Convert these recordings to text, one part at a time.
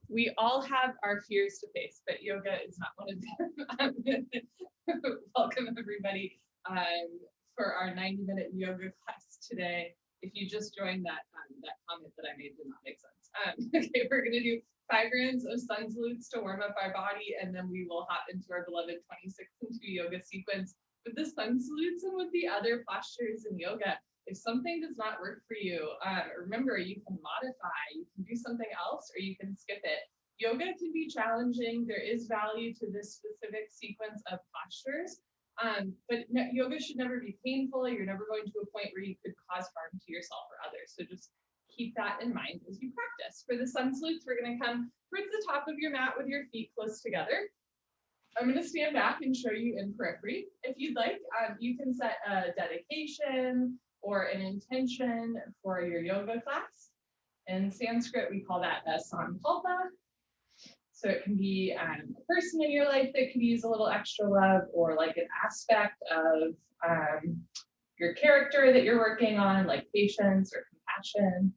We all have our fears to face, but yoga is not one of them. Welcome everybody for our 90-minute yoga class today. If you just joined, that comment that I made did not make sense. Okay, we're going to do 5 rounds of sun salutes to warm up our body, and then we will hop into our beloved 26 and 2 yoga sequence with the sun salutes and with the other postures in yoga. If something does not work for you, remember, you can modify, you can do something else, or you can skip it. Yoga can be challenging. There is value to this specific sequence of postures, but yoga should never be painful. You're never going to a point where you could cause harm to yourself or others. So just keep that in mind as you practice. For the sun salutes, we're going to come towards the top of your mat with your feet close together. I'm going to stand back and show you in periphery. If you'd like, you can set a dedication or an intention for your yoga class. In Sanskrit, we call that a sankalpa. So it can be a person in your life that could use a little extra love, or like an aspect of your character that you're working on, like patience or compassion.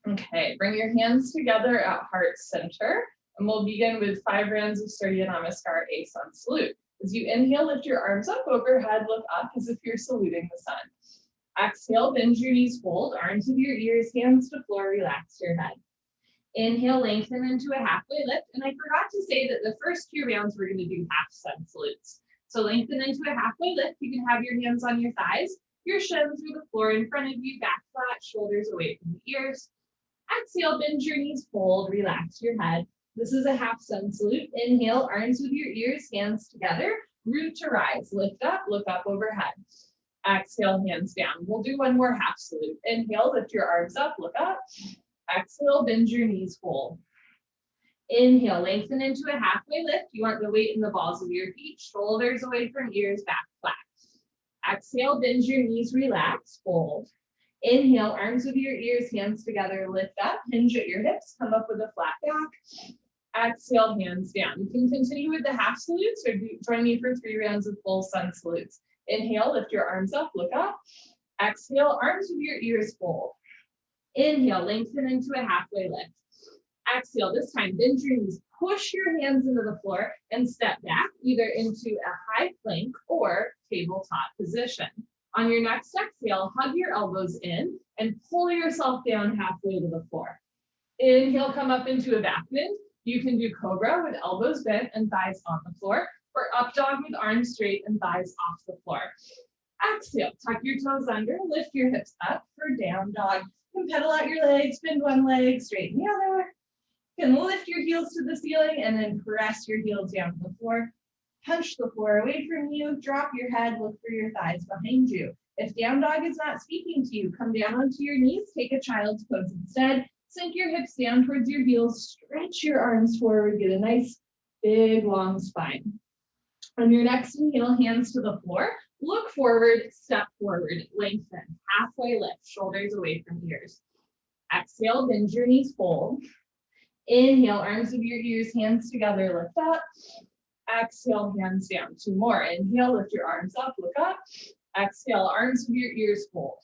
Okay, bring your hands together at heart center, and we'll begin with 5 rounds of Surya Namaskar, a sun salute. As you inhale, lift your arms up overhead, look up as if you're saluting the sun. Exhale, bend your knees, fold, arms with your ears, hands to floor, relax your head. Inhale, lengthen into a halfway lift. And I forgot to say that the first 2 rounds, we're going to do half sun salutes. So lengthen into a halfway lift. You can have your hands on your thighs, your shins through the floor in front of you, back flat, shoulders away from the ears. Exhale, bend your knees, fold, relax your head. This is a half sun salute. Inhale, arms with your ears, hands together, root to rise. Lift up, look up overhead. Exhale, hands down. We'll do one more half salute. Inhale, lift your arms up, look up. Exhale, bend your knees, fold. Inhale, lengthen into a halfway lift. You want the weight in the balls of your feet, shoulders away from ears, back flat. Exhale, bend your knees, relax, fold. Inhale, arms with your ears, hands together, lift up, hinge at your hips, come up with a flat back. Exhale, hands down. You can continue with the half salutes or join me for 3 rounds of full sun salutes. Inhale, lift your arms up, look up. Exhale, arms with your ears, fold. Inhale, lengthen into a halfway lift. Exhale, this time bend your knees, push your hands into the floor and step back either into a high plank or tabletop position. On your next exhale, hug your elbows in and pull yourself down halfway to the floor. Inhale, come up into a back bend. You can do Cobra with elbows bent and thighs on the floor, or up dog with arms straight and thighs off the floor. Exhale, tuck your toes under, lift your hips up for down dog. You can pedal out your legs, bend one leg, straighten the other. You can lift your heels to the ceiling and then press your heels down to the floor. Punch the floor away from you, drop your head, look for your thighs behind you. If down dog is not speaking to you, come down onto your knees, take a child's pose instead. Sink your hips down towards your heels, stretch your arms forward, get a nice big long spine. On your next inhale, hands to the floor, look forward, step forward, lengthen, halfway lift, shoulders away from ears. Exhale, bend your knees, fold. Inhale, arms of your ears, hands together, lift up. Exhale, hands down. 2 more. Inhale, lift your arms up, look up. Exhale, arms of your ears, fold.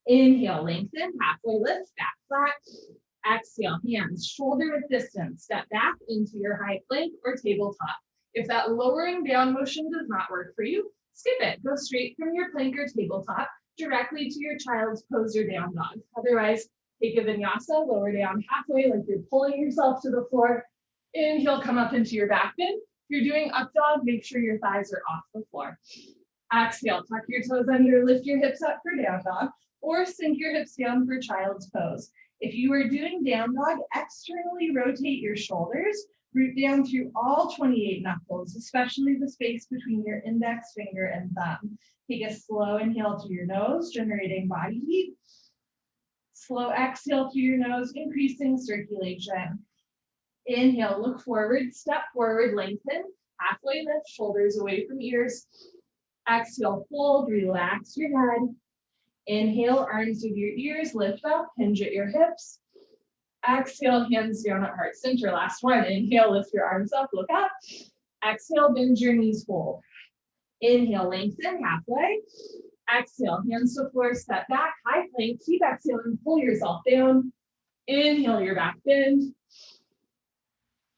Inhale, lengthen, halfway lift, back flat. Exhale, hands shoulder width distance. Step back into your high plank or tabletop. If that lowering down motion does not work for you, skip it. Go straight from your plank or tabletop directly to your child's pose or down dog. Otherwise, take a vinyasa, lower down halfway like you're pulling yourself to the floor. Inhale, come up into your back bend. If you're doing up dog, make sure your thighs are off the floor. Exhale, tuck your toes under, lift your hips up for down dog, or sink your hips down for child's pose. If you are doing down dog, externally rotate your shoulders, root down through all 28 knuckles, especially the space between your index finger and thumb. Take a slow inhale through your nose, generating body heat. Slow exhale through your nose, increasing circulation. Inhale, look forward, step forward, lengthen, halfway lift, shoulders away from ears. Exhale, fold, relax your head. Inhale, arms with your ears, lift up, hinge at your hips. Exhale, hands down at heart center. Last one. Inhale, lift your arms up, look up. Exhale, bend your knees, fold. Inhale, lengthen, halfway. Exhale, hands to floor, step back, high plank. Keep exhaling, pull yourself down. Inhale your back bend.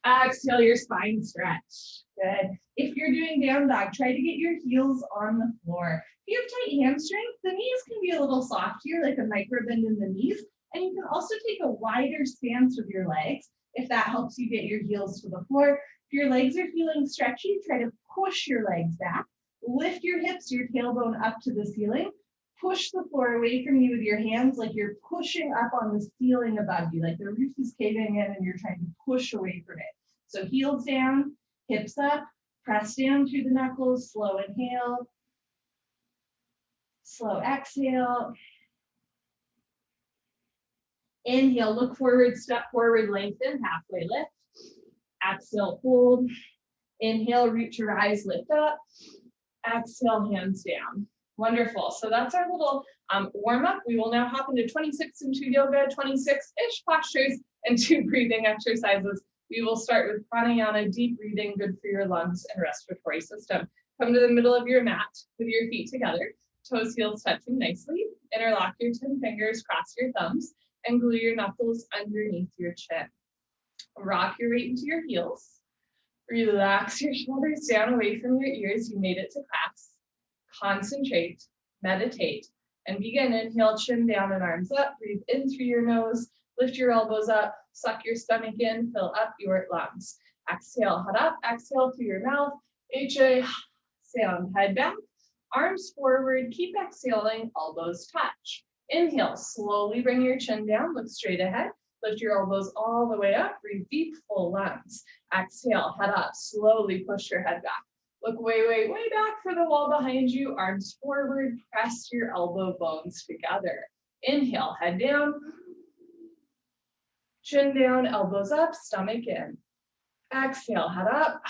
Exhale your spine stretch. Good. If you're doing down dog, try to get your heels on the floor. If you have tight hamstrings, the knees can be a little soft here, like a micro bend in the knees. And you can also take a wider stance with your legs if that helps you get your heels to the floor. If your legs are feeling stretchy, try to push your legs back. Lift your hips, your tailbone up to the ceiling. Push the floor away from you with your hands like you're pushing up on the ceiling above you, like the roof is caving in and you're trying to push away from it. So heels down, hips up, press down through the knuckles, slow inhale, slow exhale. Inhale, look forward, step forward, lengthen, halfway lift. Exhale, hold. Inhale, root to rise, lift up. Exhale, hands down. Wonderful. So that's our little warm up. We will now hop into 26 and 2 yoga, 26-ish postures and 2 breathing exercises. We will start with pranayama, deep breathing, good for your lungs and respiratory system. Come to the middle of your mat with your feet together, toes, heels touching nicely. Interlock your 10 fingers, cross your thumbs, and glue your knuckles underneath your chin. Rock your weight into your heels. Relax your shoulders down away from your ears. You made it to class. Concentrate, meditate, and begin. Inhale, chin down and arms up. Breathe in through your nose. Lift your elbows up. Suck your stomach in. Fill up your lungs. Exhale, head up. Exhale through your mouth. Sound. Head back. Arms forward. Keep exhaling. Elbows touch. Inhale. Slowly bring your chin down. Look straight ahead. Lift your elbows all the way up. Breathe deep, full lungs. Exhale. Head up. Slowly push your head back. Look way, way, way back for the wall behind you. Arms forward. Press your elbow bones together. Inhale, head down. Chin down, elbows up, stomach in. Exhale, head up.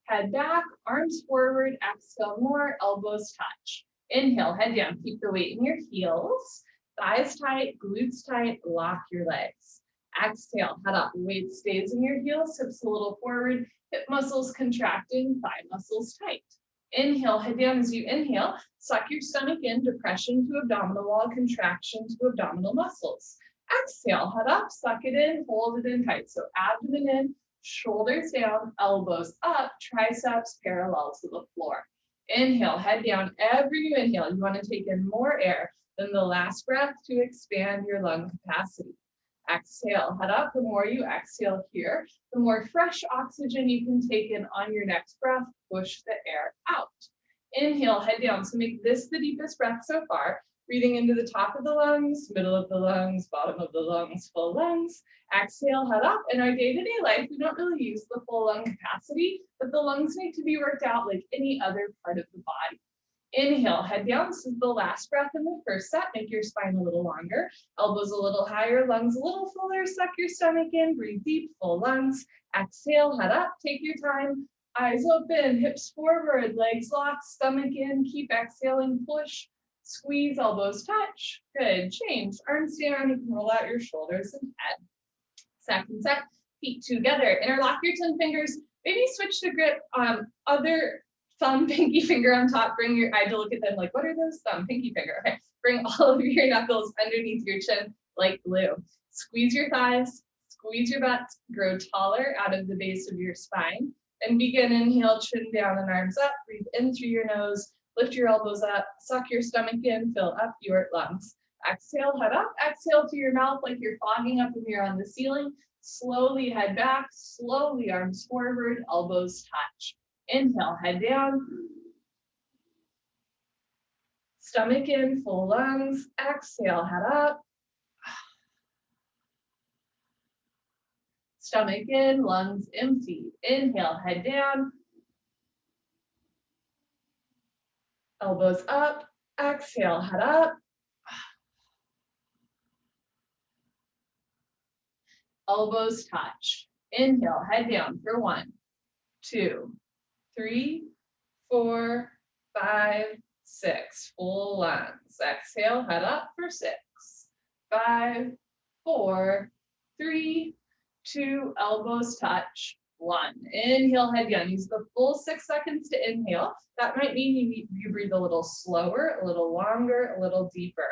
Head back, arms forward. Exhale more, elbows touch. Inhale, head down. Keep the weight in your heels. Thighs tight, glutes tight. Lock your legs. Exhale, head up. Weight stays in your heels, hips a little forward. Hip muscles contracting, thigh muscles tight. Inhale, head down as you inhale. Suck your stomach in, depression to abdominal wall, contraction to abdominal muscles. Exhale, head up, suck it in, hold it in tight. So abdomen in, shoulders down, elbows up, triceps parallel to the floor. Inhale, head down. Every new inhale, you want to take in more air than the last breath to expand your lung capacity. Exhale, head up. The more you exhale here, the more fresh oxygen you can take in on your next breath. Push the air out. Inhale, head down. So make this the deepest breath so far. Breathing into the top of the lungs, middle of the lungs, bottom of the lungs, full lungs. Exhale, head up. In our day-to-day life, we don't really use the full lung capacity, but the lungs need to be worked out like any other part of the body. Inhale, head down. This is the last breath in the first set. Make your spine a little longer, elbows a little higher, lungs a little fuller. Suck your stomach in, breathe deep, full lungs. Exhale, head up, take your time. Eyes open, hips forward, legs locked, stomach in. Keep exhaling, push, squeeze, elbows touch. Good, change. Arms down, you can roll out your shoulders and head. Second set, feet together. Interlock your 10 fingers. Maybe switch to grip. Other thumb, pinky finger on top. Bring your eye to look at them like, what are those? Thumb, pinky finger. Okay. Bring all of your knuckles underneath your chin like glue. Squeeze your thighs, squeeze your butt, grow taller out of the base of your spine. And begin, inhale, chin down and arms up. Breathe in through your nose. Lift your elbows up. Suck your stomach in. Fill up your lungs. Exhale, head up. Exhale to your mouth like you're fogging up when you're on the ceiling. Slowly head back. Slowly arms forward. Elbows touch. Inhale, head down. Stomach in, full lungs. Exhale, head up. Stomach in, lungs empty. Inhale, head down. Elbows up. Exhale, head up. Elbows touch. Inhale, head down for 1, 2, 3, 4, 5, 6. Full lungs. Exhale, head up for 6, 5, 4, 3, 2. Elbows touch. 1. Inhale, head down. Use the full 6 seconds to inhale. That might mean you breathe a little slower, a little longer, a little deeper.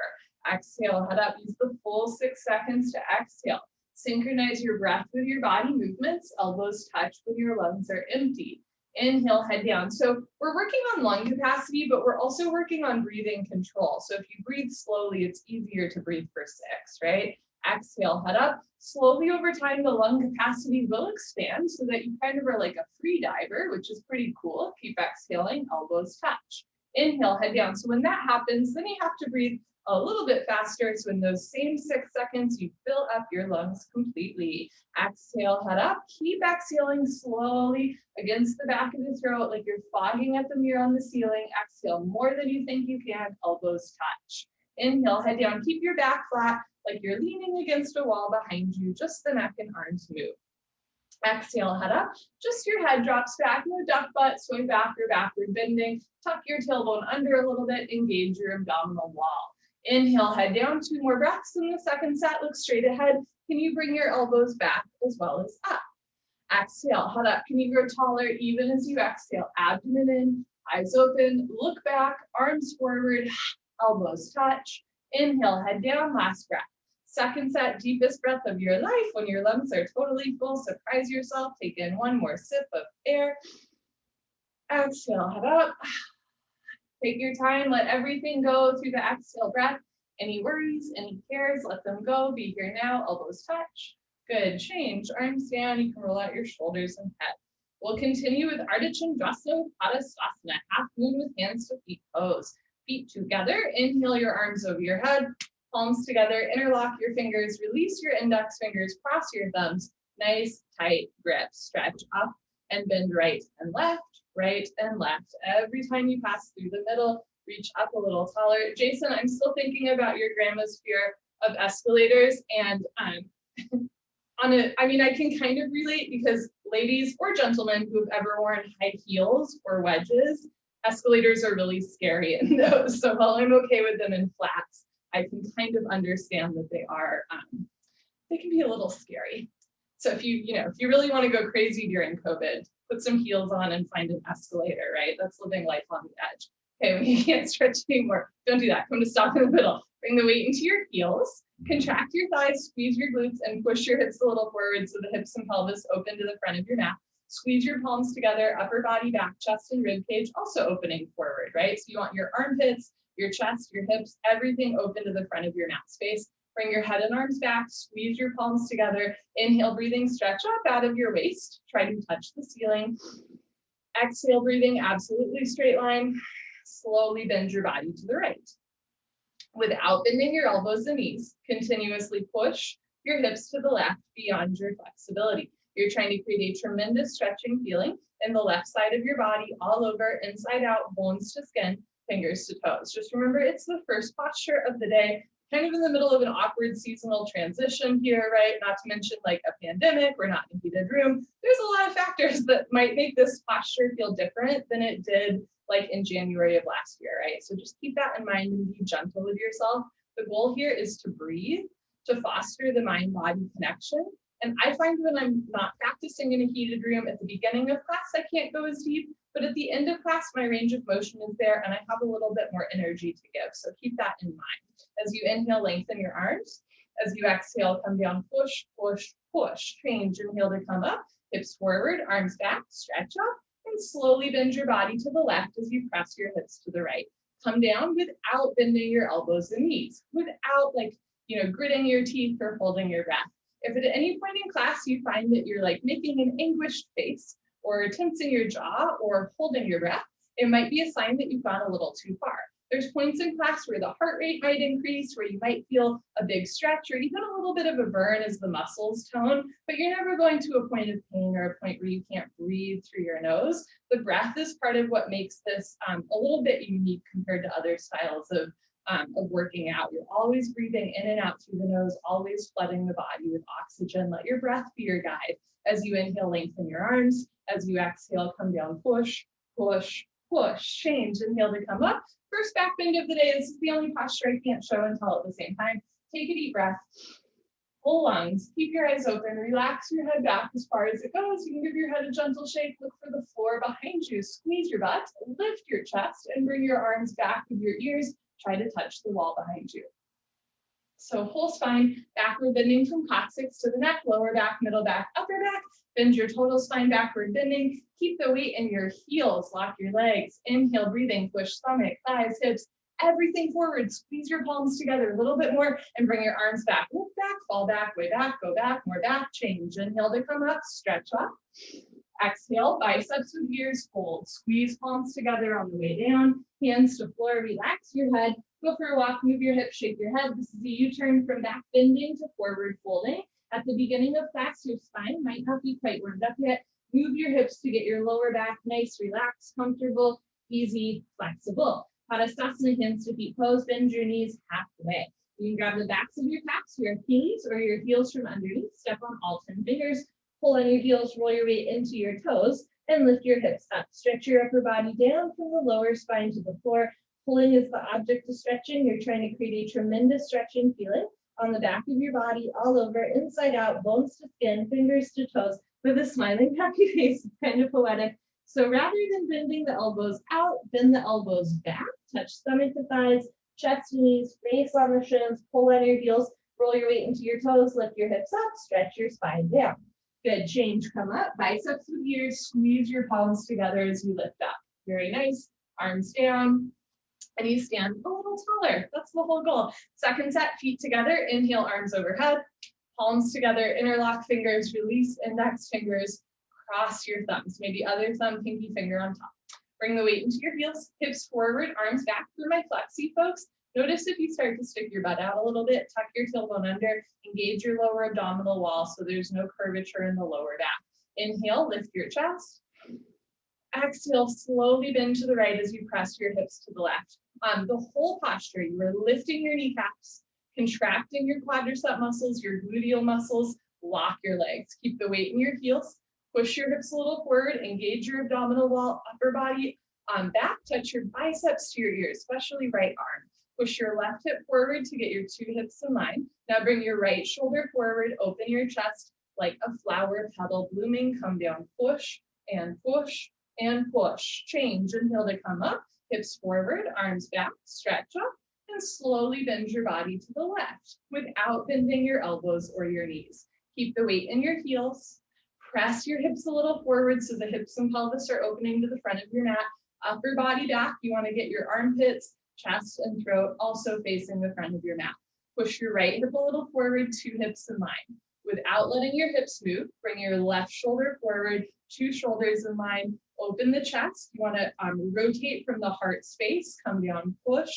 Exhale, head up. Use the full 6 seconds to exhale. Synchronize your breath with your body movements. Elbows touch when your lungs are empty. Inhale, head down. So we're working on lung capacity, but we're also working on breathing control. So if you breathe slowly, it's easier to breathe for 6, right? Exhale, head up. Slowly over time, the lung capacity will expand so that you kind of are like a free diver, which is pretty cool. Keep exhaling, elbows touch. Inhale, head down. So when that happens, then you have to breathe a little bit faster. So in those same 6 seconds, you fill up your lungs completely. Exhale, head up. Keep exhaling slowly against the back of the throat, like you're fogging at the mirror on the ceiling. Exhale more than you think you can. Elbows touch. Inhale, head down. Keep your back flat, like you're leaning against a wall behind you. Just the neck and arms move. Exhale, head up. Just your head drops back. No duck butt, swing back or backward bending. Tuck your tailbone under a little bit. Engage your abdominal wall. Inhale, head down. 2 more breaths in the second set. Look straight ahead. Can you bring your elbows back as well as up? Exhale, head up. Can you grow taller even as you exhale? Abdomen in, eyes open, look back, arms forward, elbows touch. Inhale, head down, last breath. Second set, deepest breath of your life. When your lungs are totally full, surprise yourself. Take in 1 more sip of air. Exhale, head up. Take your time, let everything go through the exhale breath. Any worries, any cares, let them go. Be here now, elbows touch. Good, change, arms down. You can roll out your shoulders and head. We'll continue with Ardha Chandrasana, Padasana, half moon with hands to feet pose. Feet together, inhale your arms over your head, palms together, interlock your fingers, release your index fingers, cross your thumbs. Nice, tight grip, stretch up and bend right and left. Right and left. Every time you pass through the middle, reach up a little taller. Jason, I'm still thinking about your grandma's fear of escalators, and I can kind of relate because ladies or gentlemen who've ever worn high heels or wedges, escalators are really scary in those. So while I'm okay with them in flats, I can kind of understand that they can be a little scary. So if you really want to go crazy during COVID, put some heels on and find an escalator, right? That's living life on the edge. Okay, when you can't stretch anymore, don't do that. Come to stop in the middle. Bring the weight into your heels, contract your thighs, squeeze your glutes, and push your hips a little forward so the hips and pelvis open to the front of your mat. Squeeze your palms together, upper body, back, chest, and rib cage also opening forward, right? So you want your armpits, your chest, your hips, everything open to the front of your mat space. Bring your head and arms back, squeeze your palms together. Inhale, breathing, stretch up out of your waist. Try to touch the ceiling. Exhale, breathing, absolutely straight line. Slowly bend your body to the right. Without bending your elbows and knees, continuously push your hips to the left beyond your flexibility. You're trying to create a tremendous stretching feeling in the left side of your body, all over, inside out, bones to skin, fingers to toes. Just remember, it's the first posture of the day, kind of in the middle of an awkward seasonal transition here, right? Not to mention like a pandemic, we're not in a heated room. There's a lot of factors that might make this posture feel different than it did like in January of last year, right? So just keep that in mind and be gentle with yourself. The goal here is to breathe, to foster the mind-body connection. And I find when I'm not practicing in a heated room at the beginning of class, I can't go as deep, but at the end of class, my range of motion is there and I have a little bit more energy to give. So keep that in mind. As you inhale, lengthen your arms. As you exhale, come down, push, push, push. Change, inhale to come up, hips forward, arms back, stretch up, and slowly bend your body to the left as you press your hips to the right. Come down without bending your elbows and knees, without gritting your teeth or holding your breath. If at any point in class you find that you're like making an anguished face or tensing your jaw or holding your breath, it might be a sign that you've gone a little too far. There's points in class where the heart rate might increase, where you might feel a big stretch or even a little bit of a burn as the muscles tone, but you're never going to a point of pain or a point where you can't breathe through your nose. The breath is part of what makes this a little bit unique compared to other styles of working out. You're always breathing in and out through the nose, always flooding the body with oxygen. Let your breath be your guide. As you inhale, lengthen your arms. As you exhale, come down, push, push, push. Change, inhale to come up. First back bend of the day. This is the only posture I can't show and tell at the same time. Take a deep breath. Full lungs. Keep your eyes open. Relax your head back as far as it goes. You can give your head a gentle shake. Look for the floor behind you. Squeeze your butt. Lift your chest and bring your arms back with your ears. Try to touch the wall behind you. So whole spine, backward bending from coccyx to the neck, lower back, middle back, upper back. Bend your total spine, backward bending. Keep the weight in your heels. Lock your legs. Inhale, breathing. Push stomach, thighs, hips, everything forward. Squeeze your palms together a little bit more and bring your arms back. Look back, fall back, way back, go back, more back. Change. Inhale to come up, stretch up. Exhale, biceps with ears, hold. Squeeze palms together on the way down. Hands to floor, relax your head. Go for a walk, move your hips, shake your head. This is a U-turn from back bending to forward folding. At the beginning of class, your spine might not be quite warmed up yet. Move your hips to get your lower back nice, relaxed, comfortable, easy, flexible. Padasana, hands to feet pose, bend your knees halfway. You can grab the backs of your calves, your heels, or your heels from underneath. Step on all 10 fingers. Pull on your heels, roll your weight into your toes, and lift your hips up. Stretch your upper body down from the lower spine to the floor. Pulling is the object of stretching. You're trying to create a tremendous stretching feeling on the back of your body, all over, inside out, bones to skin, fingers to toes, with a smiling, happy face. It's kind of poetic. So rather than bending the elbows out, bend the elbows back. Touch stomach to thighs, chest to knees, face on the shins, pull on your heels, roll your weight into your toes, lift your hips up, stretch your spine down. Good, change, come up, biceps with ears, squeeze your palms together as you lift up. Very nice, arms down, and you stand a little taller. That's the whole goal. Second set, feet together, inhale, arms overhead, palms together, interlock fingers, release index fingers, cross your thumbs, maybe other thumb, pinky finger on top. Bring the weight into your heels, hips forward, arms back. For my flexi folks, notice if you start to stick your butt out a little bit, tuck your tailbone under, engage your lower abdominal wall so there's no curvature in the lower back. Inhale, lift your chest. Exhale, slowly bend to the right as you press your hips to the left. The whole posture, you are lifting your kneecaps, contracting your quadricep muscles, your gluteal muscles, lock your legs. Keep the weight in your heels, push your hips a little forward, engage your abdominal wall, upper body back, touch your biceps to your ears, especially right arm. Push your left hip forward to get your two hips in line. Now bring your right shoulder forward, open your chest like a flower petal blooming, come down, push and push and push. Change, inhale to come up, hips forward, arms back, stretch up, and slowly bend your body to the left without bending your elbows or your knees. Keep the weight in your heels. Press your hips a little forward so the hips and pelvis are opening to the front of your mat. Upper body back, you want to get your armpits, chest, and throat also facing the front of your mat. Push your right hip a little forward, two hips in line. Without letting your hips move, bring your left shoulder forward, two shoulders in line. Open the chest. You want to rotate from the heart space. Come down, push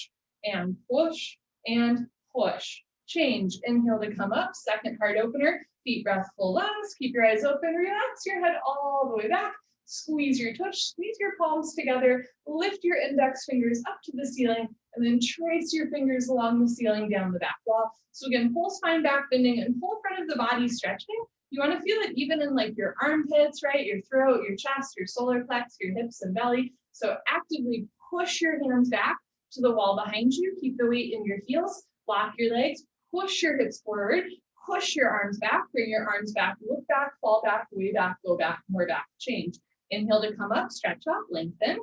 and push and push. Change. Inhale to come up. Second heart opener. Deep breath, full lungs. Keep your eyes open. Relax your head all the way back. Squeeze your tush. Squeeze your palms together. Lift your index fingers up to the ceiling. And then trace your fingers along the ceiling down the back wall. So again, whole spine back bending and whole front of the body stretching. You want to feel it even in like your armpits, right? Your throat, your chest, your solar plex, your hips and belly. So actively push your hands back to the wall behind you. Keep the weight in your heels. Lock your legs. Push your hips forward. Push your arms back. Bring your arms back. Look back, fall back, way back, go back, more back. Change. Inhale to come up, stretch up, lengthen.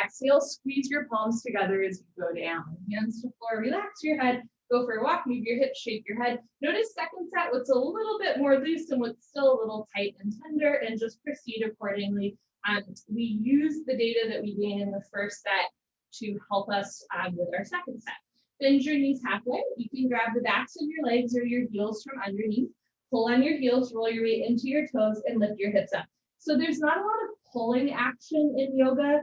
Exhale, squeeze your palms together as you go down. Hands to floor, relax your head. Go for a walk, move your hips, shake your head. Notice second set, what's a little bit more loose and what's still a little tight and tender, and just proceed accordingly. We use the data that we gain in the first set to help us with our second set. Bend your knees halfway. You can grab the backs of your legs or your heels from underneath. Pull on your heels, roll your weight into your toes, and lift your hips up. So there's not a lot of pulling action in yoga.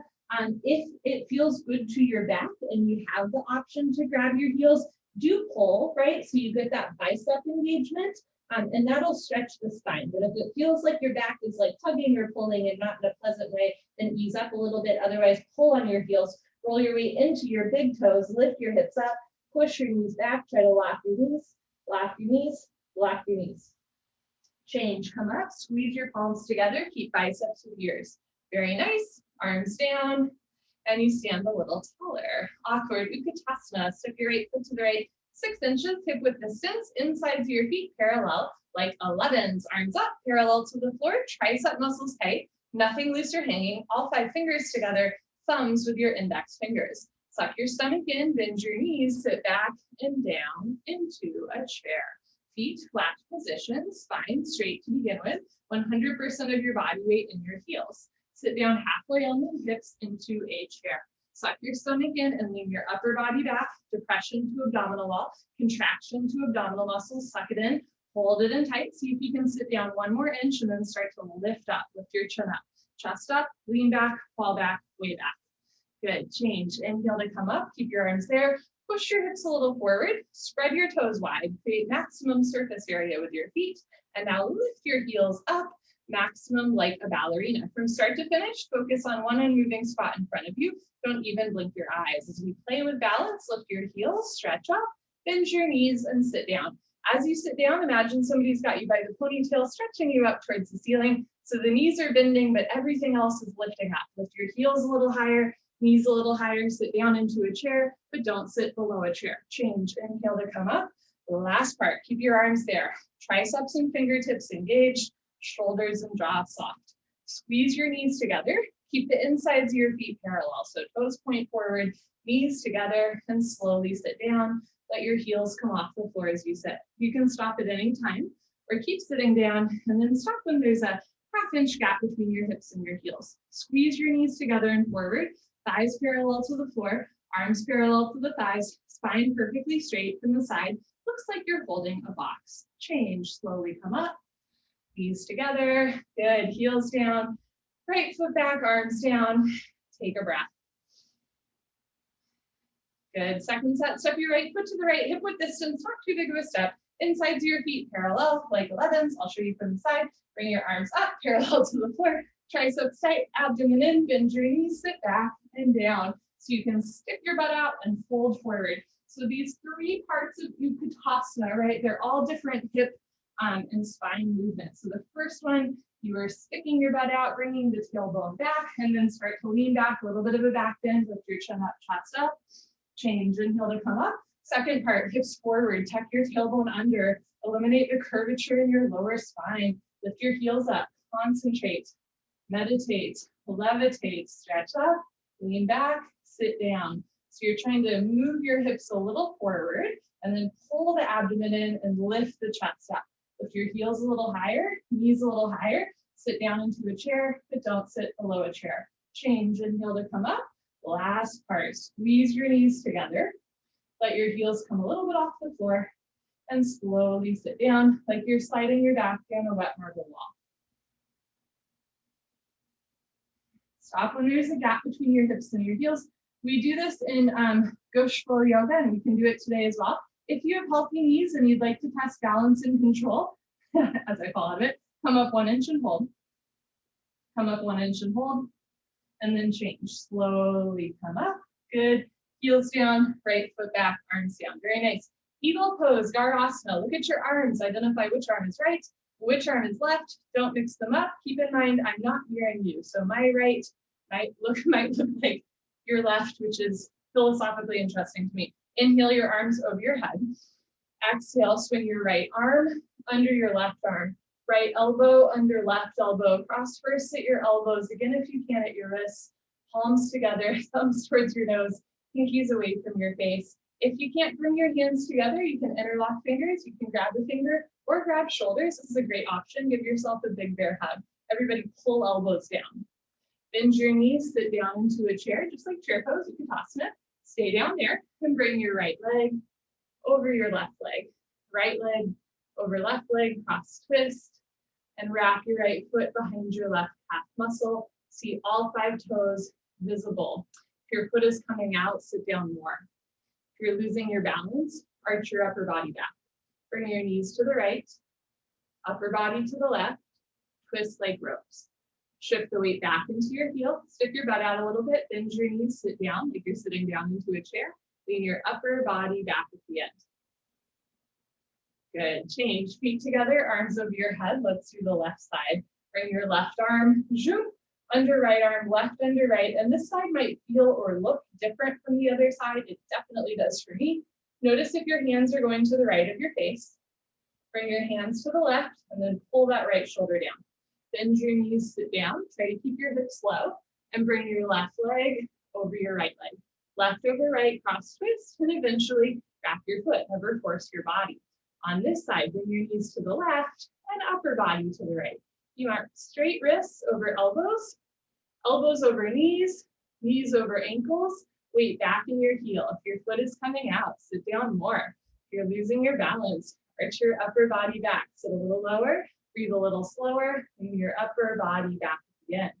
If it feels good to your back and you have the option to grab your heels, do pull, right? So you get that bicep engagement, and that'll stretch the spine. But if it feels like your back is like tugging or pulling and not in a pleasant way, then ease up a little bit. Otherwise, pull on your heels, roll your weight into your big toes, lift your hips up, push your knees back, try to lock your knees, lock your knees, lock your knees. Change, come up, squeeze your palms together, keep biceps with ears. Very nice, arms down, and you stand a little taller. Awkward Utkatasana, step your right foot to the right, 6 inches, hip width distance, insides of your feet parallel, like 11s, arms up, parallel to the floor, tricep muscles tight, nothing loose or hanging, all 5 fingers together, thumbs with your index fingers. Suck your stomach in, bend your knees, sit back and down into a chair. Feet flat position, spine straight to begin with, 100% of your body weight in your heels. Sit down halfway on the hips into a chair. Suck your stomach in and lean your upper body back, depression to abdominal wall, contraction to abdominal muscles, suck it in, hold it in tight. See if you can sit down 1 more inch and then start to lift up, lift your chin up. Chest up, lean back, fall back, way back. Good, change. Inhale to come up, keep your arms there. Push your hips a little forward, spread your toes wide, create maximum surface area with your feet. And now lift your heels up, maximum like a ballerina. From start to finish, focus on one unmoving spot in front of you. Don't even blink your eyes. As we play with balance, lift your heels, stretch up, bend your knees, and sit down. As you sit down, imagine somebody's got you by the ponytail, stretching you up towards the ceiling. So the knees are bending, but everything else is lifting up. Lift your heels a little higher, knees a little higher, sit down into a chair, but don't sit below a chair. Change, inhale to come up. Last part, keep your arms there. Triceps and fingertips engaged, shoulders and jaw soft. Squeeze your knees together. Keep the insides of your feet parallel. So toes point forward, knees together, and slowly sit down. Let your heels come off the floor as you sit. You can stop at any time or keep sitting down and then stop when there's a half-inch gap between your hips and your heels. Squeeze your knees together and forward, thighs parallel to the floor, arms parallel to the thighs, spine perfectly straight from the side. Looks like you're holding a box. Change, slowly come up, knees together, good, heels down, right foot back, arms down, take a breath. Good, second set, step your right foot to the right, hip width distance, not too big of a step. Insides of your feet parallel, like 11s. I'll show you from the side. Bring your arms up, parallel to the floor. Triceps tight, abdomen in, bend your knees, sit back and down. So you can stick your butt out and fold forward. So these 3 parts of Utkatasana, right? They're all different hip and spine movements. So the first one, you are sticking your butt out, bringing the tailbone back, and then start to lean back, a little bit of a back bend, lift your chin up, chest up. Change, inhale to come up. Second part, hips forward, tuck your tailbone under, eliminate the curvature in your lower spine, lift your heels up, concentrate, meditate, levitate, stretch up, lean back, sit down. So you're trying to move your hips a little forward and then pull the abdomen in and lift the chest up. Lift your heels a little higher, knees a little higher, sit down into a chair, but don't sit below a chair. Change, inhale to come up. Last part, squeeze your knees together. Let your heels come a little bit off the floor and slowly sit down like you're sliding your back down a wet marble wall. Stop when there's a gap between your hips and your heels. We do this in Cobra Yoga, and we can do it today as well. If you have healthy knees and you'd like to test balance and control, as I call it, come up 1 inch and hold. Come up 1 inch and hold, and then change. Slowly come up. Good. Heels down, right foot back, arms down. Very nice. Eagle pose, Sharasana. Look at your arms. Identify which arm is right, which arm is left. Don't mix them up. Keep in mind, I'm not mirroring you. So my right might look like your left, which is philosophically interesting to me. Inhale your arms over your head. Exhale, swing your right arm under your left arm. Right elbow under left elbow. Cross first at your elbows. Again, if you can, at your wrists. Palms together, thumbs towards your nose, pinkies away from your face. If you can't bring your hands together, you can interlock fingers. You can grab a finger or grab shoulders. This is a great option. Give yourself a big bear hug. Everybody pull elbows down. Bend your knees, sit down into a chair, just like chair pose, Utkatasana. Stay down there and bring your right leg over your left leg. Right leg over left leg, cross twist, and wrap your right foot behind your left calf muscle. See all 5 toes visible. If your foot is coming out, sit down more. If you're losing your balance, arch your upper body back. Bring your knees to the right, upper body to the left, twist like ropes. Shift the weight back into your heel, stick your butt out a little bit, bend your knees, sit down like you're sitting down into a chair. Lean your upper body back at the end. Good, change, feet together, arms over your head. Let's do the left side. Bring your left arm, zoom, under right arm, left under right. And this side might feel or look different from the other side. It definitely does for me. Notice if your hands are going to the right of your face. Bring your hands to the left and then pull that right shoulder down. Bend your knees, sit down. Try to keep your hips low and bring your left leg over your right leg. Left over right, cross twist, and eventually wrap your foot. Never force your body. On this side, bring your knees to the left and upper body to the right. You want straight wrists over elbows, elbows over knees, knees over ankles, weight back in your heel. If your foot is coming out, sit down more. If you're losing your balance, arch your upper body back. Sit a little lower, breathe a little slower, bring your upper body back at the end.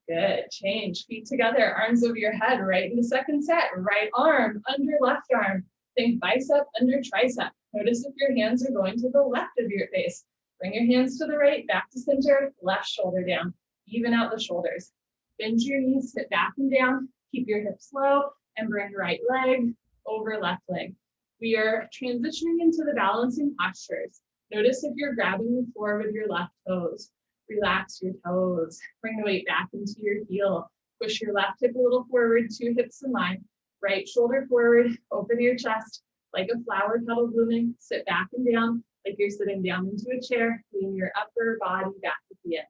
Good, change, feet together, arms over your head, right in the second set, right arm under left arm. Think bicep under tricep. Notice if your hands are going to the left of your face. Bring your hands to the right, back to center, left shoulder down. Even out the shoulders. Bend your knees, sit back and down. Keep your hips low and bring right leg over left leg. We are transitioning into the balancing postures. Notice if you're grabbing the floor with your left toes. Relax your toes. Bring the weight back into your heel. Push your left hip a little forward, 2 hips in line. Right shoulder forward, open your chest like a flower petal blooming. Sit back and down like you're sitting down into a chair. Lean your upper body back at the end.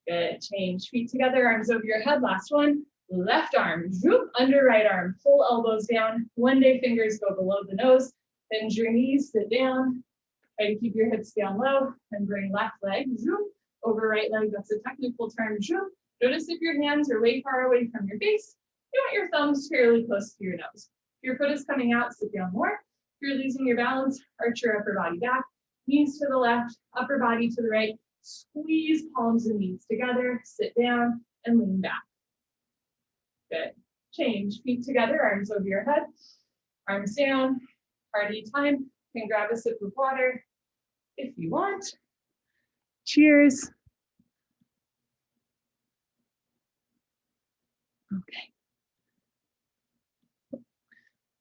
Good, change. Feet together, arms over your head. Last one. Left arm, zoop, under right arm. Pull elbows down. One day fingers go below the nose. Bend your knees, sit down. Try to keep your hips down low and bring left leg, zoop, over right leg. That's a technical term, zoop. Notice if your hands are way far away from your face. You want your thumbs fairly close to your nose. If your foot is coming out, sit down more. If you're losing your balance, arch your upper body back. Knees to the left, upper body to the right. Squeeze palms and knees together. Sit down and lean back. Good. Change. Feet together, arms over your head. Arms down. Party time. You can grab a sip of water if you want. Cheers. Okay.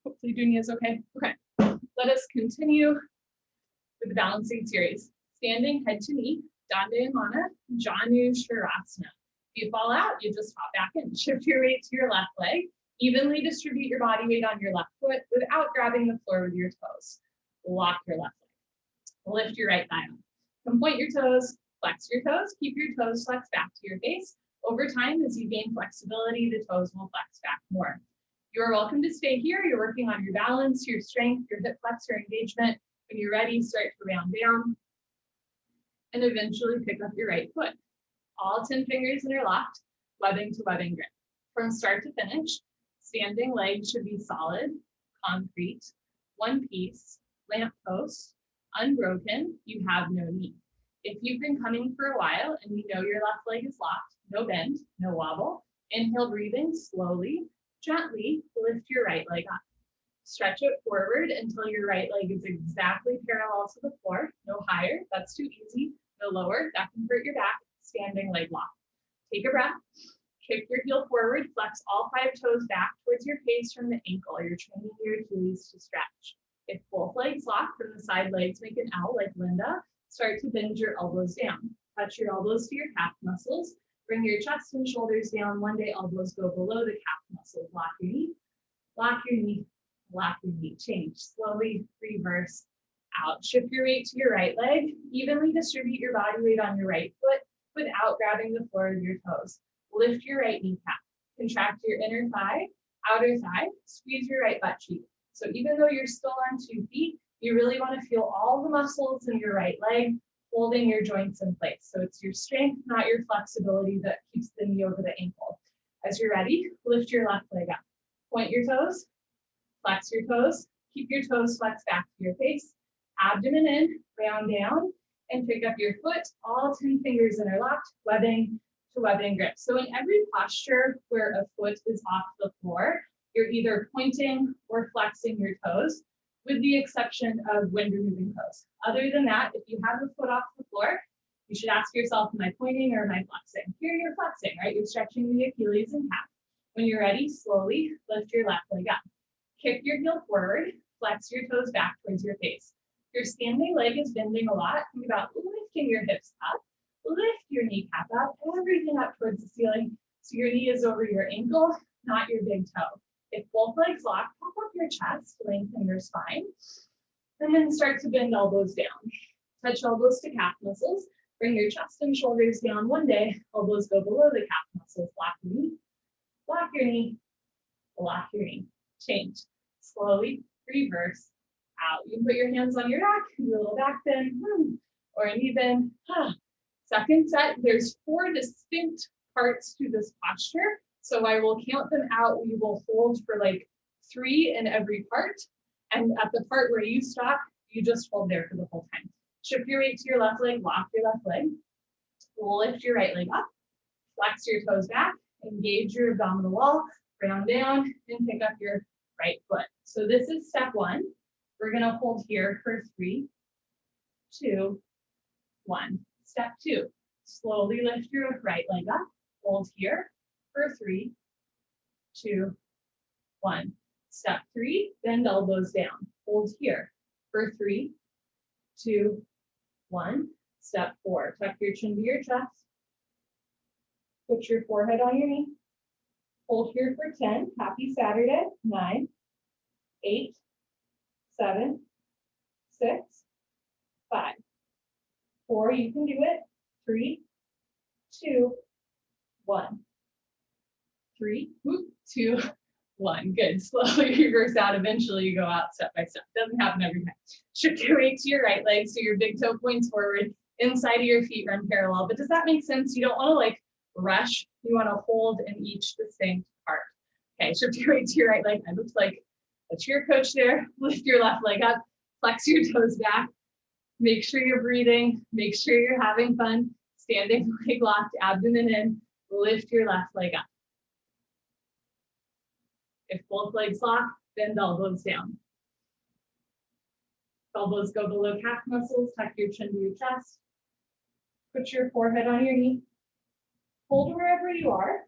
Hopefully Dunia's okay. Okay. Let us continue with the balancing series. Standing head to knee, Dandayamana, Janu Sharasana. If you fall out, you just hop back in. Shift your weight to your left leg. Evenly distribute your body weight on your left foot without grabbing the floor with your toes. Lock your left leg. Lift your right thigh up. Come point your toes, flex your toes, keep your toes flexed back to your face. Over time, as you gain flexibility, the toes will flex back more. You're welcome to stay here. You're working on your balance, your strength, your hip flexor engagement. When you're ready, start to round down and eventually pick up your right foot. All 10 fingers interlocked, webbing to webbing grip. From start to finish, standing legs should be solid, concrete, one piece, lamp post, unbroken, you have no knee. If you've been coming for a while and you know your left leg is locked, no bend, no wobble, inhale breathing slowly, gently lift your right leg up. Stretch it forward until your right leg is exactly parallel to the floor, no higher, that's too easy, no lower, that can hurt your back, standing leg lock. Take a breath, kick your heel forward, flex all 5 toes back towards your face from the ankle. You're training your Achilles to stretch. If both legs lock from the side legs, make an L like Linda. Start to bend your elbows down. Touch your elbows to your calf muscles. Bring your chest and shoulders down. One day elbows go below the calf muscles. Lock your knee, lock your knee, lock your knee. Change. Slowly reverse out. Shift your weight to your right leg. Evenly distribute your body weight on your right foot without grabbing the floor with your toes. Lift your right kneecap. Contract your inner thigh, outer thigh. Squeeze your right butt cheek. So even though you're still on 2 feet, you really want to feel all the muscles in your right leg holding your joints in place. So it's your strength, not your flexibility, that keeps the knee over the ankle. As you're ready, lift your left leg up. Point your toes, flex your toes, keep your toes flexed back to your face, abdomen in, round down, and pick up your foot, all 10 fingers interlocked, webbing to webbing grip. So in every posture where a foot is off the floor, you're either pointing or flexing your toes, with the exception of when you're moving toes. Other than that, if you have a foot off the floor, you should ask yourself, am I pointing or am I flexing? Here you're flexing, right? You're stretching the Achilles and calf. When you're ready, slowly lift your left leg up. Kick your heel forward, flex your toes back towards your face. Your standing leg is bending a lot. Think about lifting your hips up, lift your kneecap up, everything up towards the ceiling. So your knee is over your ankle, not your big toe. If both legs lock, pop up your chest, lengthen your spine, and then start to bend elbows down. Touch elbows to calf muscles. Bring your chest and shoulders down. One day, elbows go below the calf muscles. Lock your knee, lock your knee, lock your knee, change, slowly reverse out. You can put your hands on your back, do a little back bend, or an knee bend. Second set, there's 4 distinct parts to this posture. So I will count them out. We will hold for like 3 in every part. And at the part where you stop, you just hold there for the whole time. Shift your weight to your left leg, lock your left leg. Lift your right leg up, flex your toes back, engage your abdominal wall, ground down, and pick up your right foot. So this is step 1. We're gonna hold here for 3, 2, 1. Step 2, slowly lift your right leg up, hold here for 3, 2, 1. Step 3, bend elbows down, hold here for 3, 2, 1. Step 4, tuck your chin to your chest. Put your forehead on your knee. Hold here for 10. Happy Saturday. 9, 8, 7, 6, 5, 4. You can do it. 3, 2, 1. 3, 2, 1. Good. Slowly reverse out. Eventually you go out step by step. Doesn't happen every time. Shift your weight to your right leg so your big toe points forward. Inside of your feet run parallel. But does that make sense? You don't want to like rush. You want to hold in each distinct part. Okay, shift your weight to your right leg. It looks like that's your coach there. Lift your left leg up. Flex your toes back. Make sure you're breathing. Make sure you're having fun. Standing leg locked, abdomen in. Lift your left leg up. If both legs lock, bend elbows down. Elbows go below calf muscles. Tuck your chin to your chest. Put your forehead on your knee. Hold wherever you are.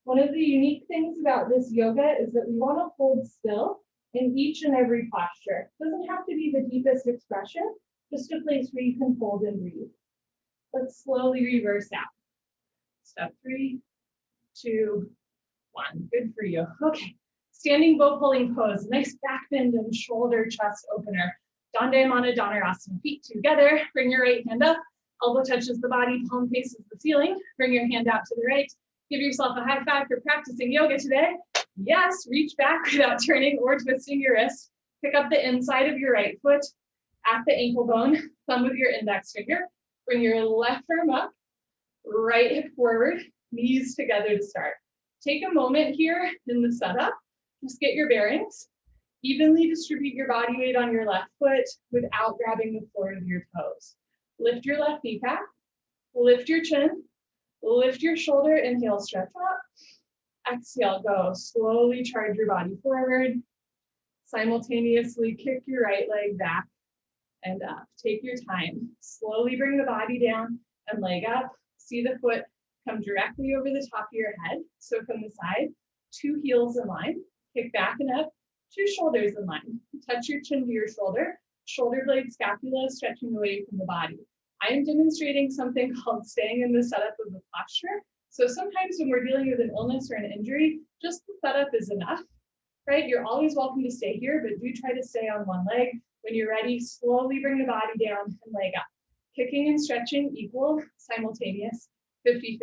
One of the unique things about this yoga is that we want to hold still in each and every posture. It doesn't have to be the deepest expression, just a place where you can hold and breathe. Let's slowly reverse out. Step 3, 2, 1. Good for you. Okay. Standing bow pulling pose. Nice back bend and shoulder chest opener. Dandayamana Dhanurasana. Feet together. Bring your right hand up. Elbow touches the body, palm faces the ceiling. Bring your hand out to the right. Give yourself a high five for practicing yoga today. Yes, reach back without turning or twisting your wrist. Pick up the inside of your right foot at the ankle bone, thumb with your index finger. Bring your left arm up, right hip forward, knees together to start. Take a moment here in the setup. Just get your bearings. Evenly distribute your body weight on your left foot without grabbing the floor with your toes. Lift your left kneecap, lift your chin, lift your shoulder, inhale, stretch up. Exhale, go. Slowly charge your body forward. Simultaneously kick your right leg back and up. Take your time. Slowly bring the body down and leg up. See the foot come directly over the top of your head. So from the side, 2 heels in line. Kick back and up, 2 shoulders in line. Touch your chin to your shoulder. Shoulder blade scapula stretching away from the body. I am demonstrating something called staying in the setup of the posture. So sometimes when we're dealing with an illness or an injury, just the setup is enough, right? You're always welcome to stay here, but do try to stay on one leg. When you're ready, slowly bring the body down and leg up. Kicking and stretching equal, simultaneous, 50-50.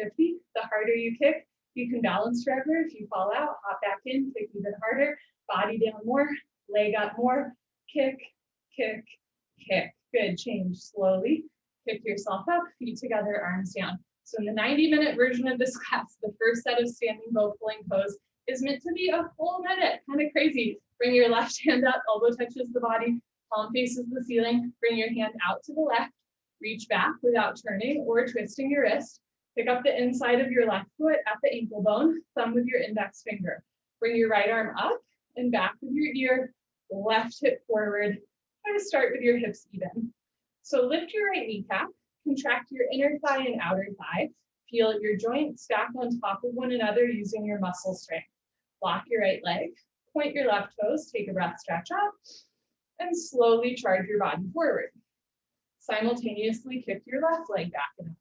The harder you kick, you can balance forever. If you fall out, hop back in, kick even harder, body down more, leg up more, kick, kick, kick. Good, change slowly. Pick yourself up, feet together, arms down. So in the 90-minute version of this class, the first set of standing bow pulling pose is meant to be a full minute. Kind of crazy. Bring your left hand up, elbow touches the body, palm faces the ceiling. Bring your hand out to the left, reach back without turning or twisting your wrist. Pick up the inside of your left foot at the ankle bone, thumb with your index finger. Bring your right arm up and back with your ear, left hip forward. Try to start with your hips even. So lift your right kneecap, contract your inner thigh and outer thigh. Feel your joints stack on top of one another using your muscle strength. Lock your right leg, point your left toes, take a breath, stretch up, and slowly charge your body forward. Simultaneously kick your left leg back and up.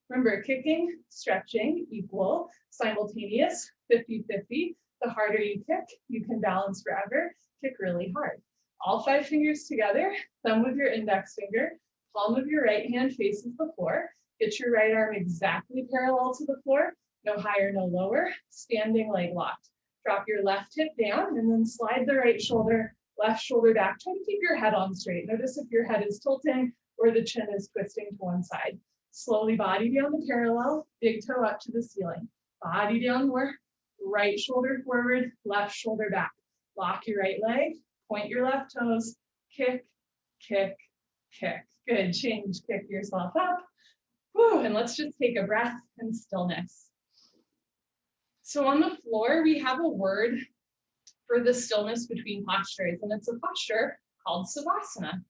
Remember, kicking, stretching equal, simultaneous, 50-50. The harder you kick, you can balance forever. Kick really hard. All 5 fingers together, thumb with your index finger, palm of your right hand faces the floor. Get your right arm exactly parallel to the floor, no higher, no lower, standing leg locked. Drop your left hip down and then slide the right shoulder, left shoulder back. Try to keep your head on straight. Notice if your head is tilting or the chin is twisting to one side. Slowly body down to parallel, big toe up to the ceiling. Body down more, right shoulder forward, left shoulder back. Lock your right leg, point your left toes, kick, kick, kick. Good, change, kick yourself up. Whew, and let's just take a breath and stillness. So on the floor, we have a word for the stillness between postures, and it's a posture called Savasana.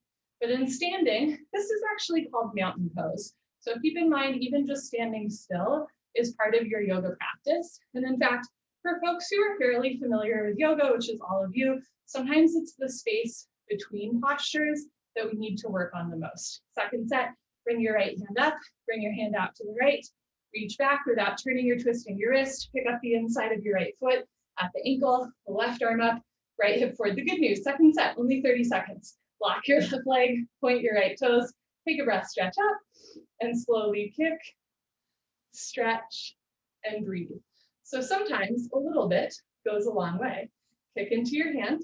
But in standing, this is actually called mountain pose. So keep in mind, even just standing still is part of your yoga practice. And in fact, for folks who are fairly familiar with yoga, which is all of you, sometimes it's the space between postures that we need to work on the most. Second set, bring your right hand up, bring your hand out to the right, reach back without turning or twisting your wrist, pick up the inside of your right foot at the ankle, the left arm up, right hip forward. The good news, second set, only 30 seconds. Lock your left leg, point your right toes, take a breath, stretch up, and slowly kick, stretch, and breathe. So sometimes a little bit goes a long way. Kick into your hand,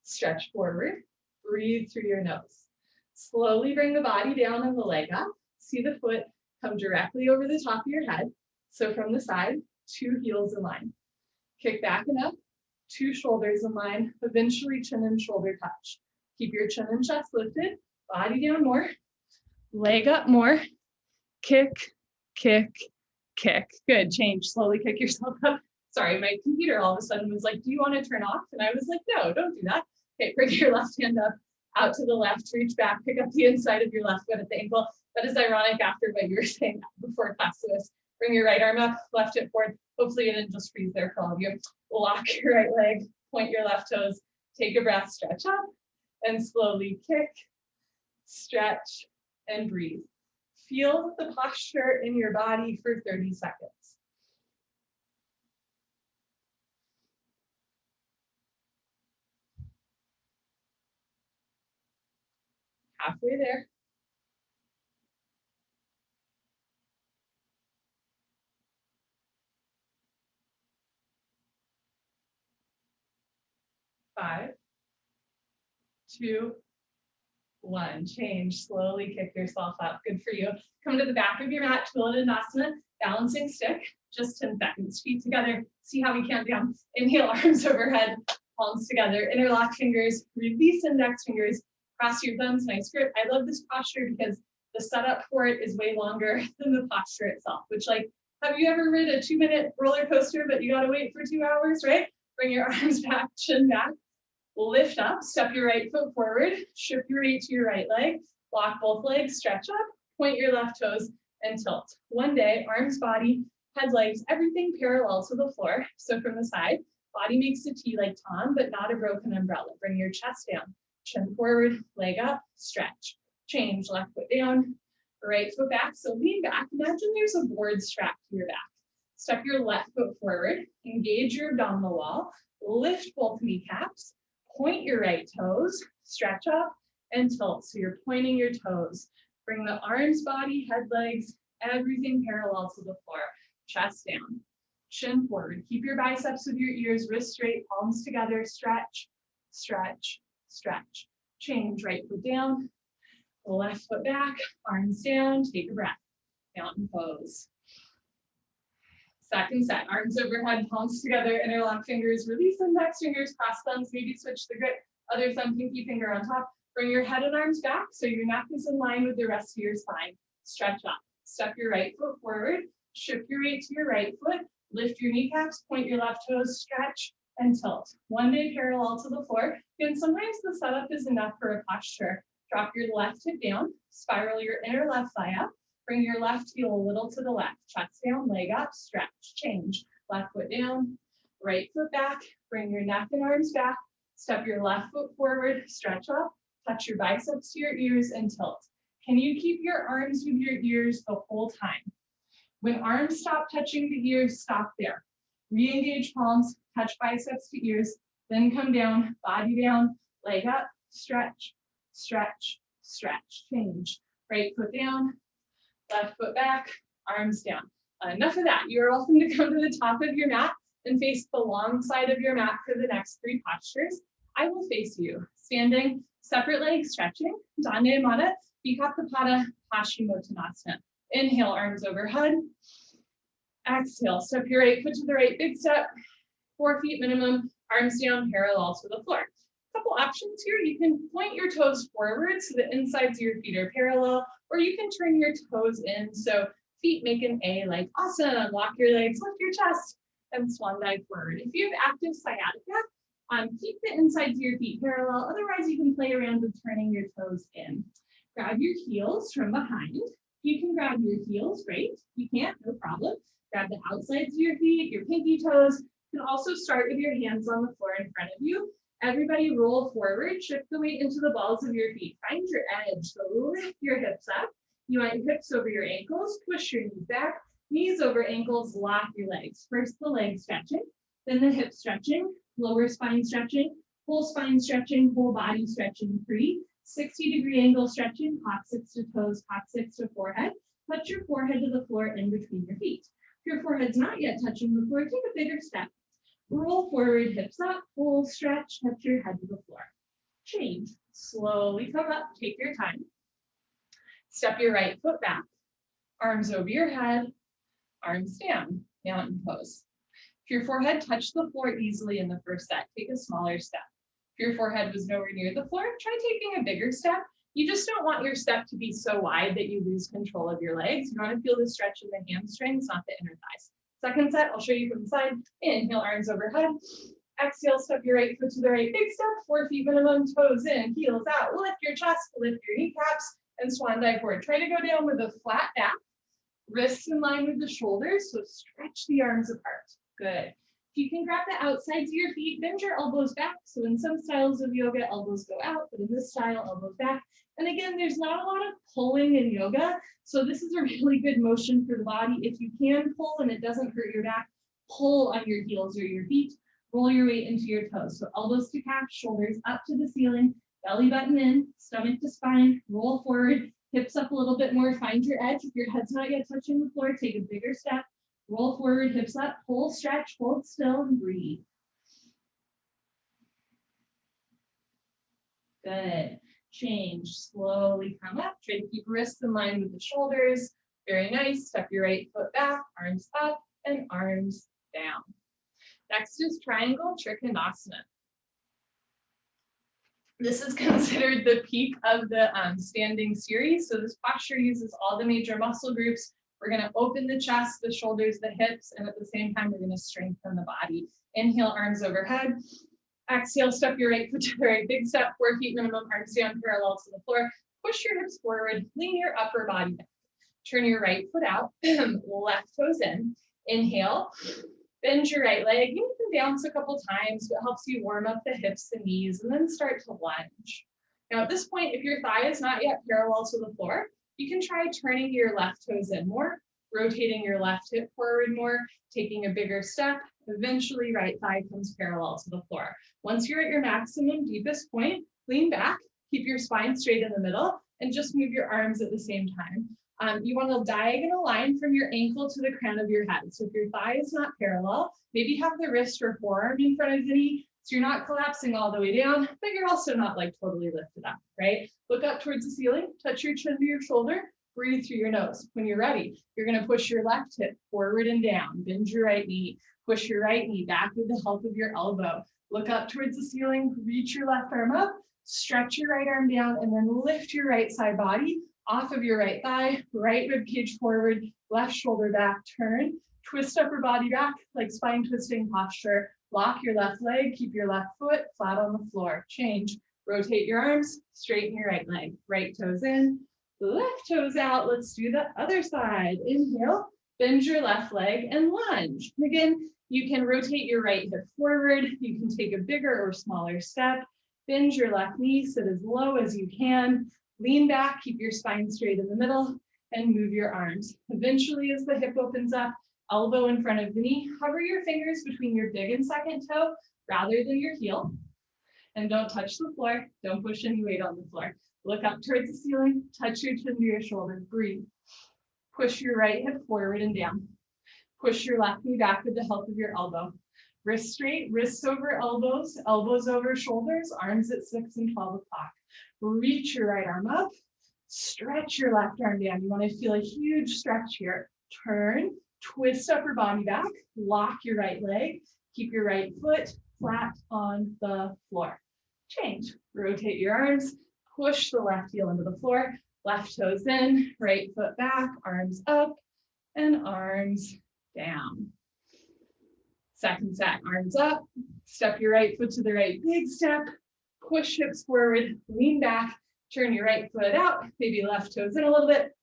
stretch forward, breathe through your nose. Slowly bring the body down and the leg up. See the foot come directly over the top of your head. So from the side, 2 heels in line. Kick back and up, 2 shoulders in line, eventually chin and shoulder touch. Keep your chin and chest lifted, body down more, leg up more, kick, kick, kick. Good, change, slowly kick yourself up. Sorry, my computer all of a sudden was like, do you want to turn off? And I was like, no, don't do that. Okay, bring your left hand up, out to the left, reach back, pick up the inside of your left foot at the ankle. That is ironic after what you were saying before class to us. Bring your right arm up, left hip forward. Hopefully it didn't just freeze there for all of you. Lock your right leg, point your left toes, take a breath, stretch up, and slowly kick, stretch, and breathe. Feel the posture in your body for 30 seconds. Halfway there. 5, 2, 1. Change, slowly kick yourself up. Good for you. Come to the back of your mat, Trichinosa, balancing stick, just 10 seconds. Feet together, see how we count down. Inhale, arms overhead, palms together, interlock fingers, release index fingers, cross your thumbs, nice grip. I love this posture because the setup for it is way longer than the posture itself, which, like, have you ever ridden a 2-minute roller coaster, but you gotta wait for 2 hours, right? Bring your arms back, chin back. Lift up, step your right foot forward, shift your weight to your right leg, lock both legs, stretch up, point your left toes, and tilt. One day, arms, body, head, legs, everything parallel to the floor. So from the side, body makes a T like Tom, but not a broken umbrella. Bring your chest down, chin forward, leg up, stretch. Change, left foot down, right foot back. So lean back, imagine there's a board strapped to your back. Step your left foot forward, engage your abdominal wall, lift both kneecaps, point your right toes, stretch up, and tilt. So you're pointing your toes. Bring the arms, body, head, legs, everything parallel to the floor. Chest down, chin forward. Keep your biceps with your ears, wrists straight, palms together. Stretch, stretch, stretch. Change, right foot down, left foot back, arms down. Take a breath. Mountain pose. Second set, arms overhead, palms together, interlock fingers, release index fingers, cross thumbs, maybe switch the grip, other thumb, pinky finger on top. Bring your head and arms back so your neck is in line with the rest of your spine. Stretch up. Step your right foot forward, shift your weight to your right foot, lift your kneecaps, point your left toes, stretch, and tilt. One day parallel to the floor. And sometimes the setup is enough for a posture. Drop your left hip down, spiral your inner left thigh up. Bring your left heel a little to the left, chest down, leg up, stretch, change. Left foot down, right foot back, bring your neck and arms back, step your left foot forward, stretch up, touch your biceps to your ears and tilt. Can you keep your arms with your ears the whole time? When arms stop touching the ears, stop there. Re-engage palms, touch biceps to ears, then come down, body down, leg up, stretch, stretch, stretch, change. Right foot down, left foot back, arms down. Enough of that. You're welcome to come to the top of your mat and face the long side of your mat for the next 3 postures. I will face you, standing, separate leg stretching, Dandayamana, Vikatapada, Paschimottanasana. Inhale, arms overhead. Exhale, step your right foot to the right, big step, 4 feet minimum, arms down, parallel to the floor. Couple options here. You can point your toes forward so the insides of your feet are parallel, or you can turn your toes in so feet make an A like asana. Lock your legs, lift your chest, and swan dive forward. If you have active sciatica, keep the insides of your feet parallel. Otherwise, you can play around with turning your toes in. Grab your heels from behind. You can grab your heels, great. You can't, no problem. Grab the outsides of your feet, your pinky toes. You can also start with your hands on the floor in front of you. Everybody roll forward, shift the weight into the balls of your feet. Find your edge, so lift your hips up. You want your hips over your ankles, push your knees back, knees over ankles, lock your legs. First the leg stretching, then the hip stretching, lower spine stretching, whole spine stretching, whole body stretching, 3, 60-degree angle stretching, coccyx to toes, coccyx to forehead. Touch your forehead to the floor in between your feet. If your forehead's not yet touching the floor, take a bigger step. Roll forward, hips up, full stretch, touch your head to the floor. Change, slowly come up, take your time. Step your right foot back, arms over your head, arms down, mountain pose. If your forehead touched the floor easily in the first set, take a smaller step. If your forehead was nowhere near the floor, try taking a bigger step. You just don't want your step to be so wide that you lose control of your legs. You want to feel the stretch in the hamstrings, not the inner thighs. Second set, I'll show you from the side. Inhale, arms overhead. Exhale, step your right foot to the right, big step, 4 feet minimum, toes in, heels out. Lift your chest, lift your kneecaps, and swan dive forward. Try to go down with a flat back, wrists in line with the shoulders, so stretch the arms apart. Good. If you can grab the outsides of your feet, bend your elbows back. So in some styles of yoga, elbows go out, but in this style, elbows back. And again, there's not a lot of pulling in yoga. So this is a really good motion for the body. If you can pull and it doesn't hurt your back, pull on your heels or your feet. Roll your weight into your toes. So elbows to calf, shoulders up to the ceiling, belly button in, stomach to spine, roll forward, hips up a little bit more, find your edge. If your head's not yet touching the floor, take a bigger step. Roll forward, hips up, pull, stretch, hold still, and breathe. Good. Change, slowly come up. Try to keep wrists in line with the shoulders. Very nice. Step your right foot back, arms up, and arms down. Next is triangle Trichinosa. This is considered the peak of the standing series. So this posture uses all the major muscle groups. We're going to open the chest, the shoulders, the hips, and at the same time, we're going to strengthen the body. Inhale, arms overhead. Exhale, step your right foot to the right, big step, 4 feet minimum, arms down, parallel to the floor. Push your hips forward, lean your upper body back. Turn your right foot out, left toes in. Inhale, bend your right leg. You can bounce a couple times, but it helps you warm up the hips and knees, and then start to lunge. Now at this point, if your thigh is not yet parallel to the floor, you can try turning your left toes in more, rotating your left hip forward more, taking a bigger step. Eventually, right thigh comes parallel to the floor. Once you're at your maximum deepest point, lean back, keep your spine straight in the middle, and just move your arms at the same time. You want a diagonal line from your ankle to the crown of your head. So if your thigh is not parallel, maybe have the wrist or forearm in front of the knee, so you're not collapsing all the way down, but you're also not like totally lifted up, right? Look up towards the ceiling, touch your chin to your shoulder, breathe through your nose. When you're ready, you're gonna push your left hip forward and down, bend your right knee, push your right knee back with the help of your elbow. Look up towards the ceiling, reach your left arm up, stretch your right arm down, and then lift your right side body off of your right thigh, right rib cage forward, left shoulder back, turn, twist upper body back like spine twisting posture. Lock your left leg, keep your left foot flat on the floor. Change, rotate your arms, straighten your right leg. Right toes in, left toes out. Let's do the other side. Inhale, bend your left leg and lunge. Again, you can rotate your right hip forward. You can take a bigger or smaller step. Bend your left knee, sit as low as you can. Lean back, keep your spine straight in the middle, and move your arms. Eventually, as the hip opens up, elbow in front of the knee, hover your fingers between your big and second toe rather than your heel. And don't touch the floor. Don't push any weight on the floor. Look up towards the ceiling, touch your chin to your shoulder, breathe. Push your right hip forward and down. Push your left knee back with the help of your elbow. Wrists straight, wrists over elbows, elbows over shoulders, arms at 6 and 12 o'clock. Reach your right arm up, stretch your left arm down. You want to feel a huge stretch here. Turn, twist upper body back, lock your right leg, keep your right foot flat on the floor. Change, rotate your arms, push the left heel into the floor, left toes in, right foot back, arms up, and arms down. Second set, arms up, step your right foot to the right, big step, push hips forward, lean back, turn your right foot out, maybe left toes in a little bit,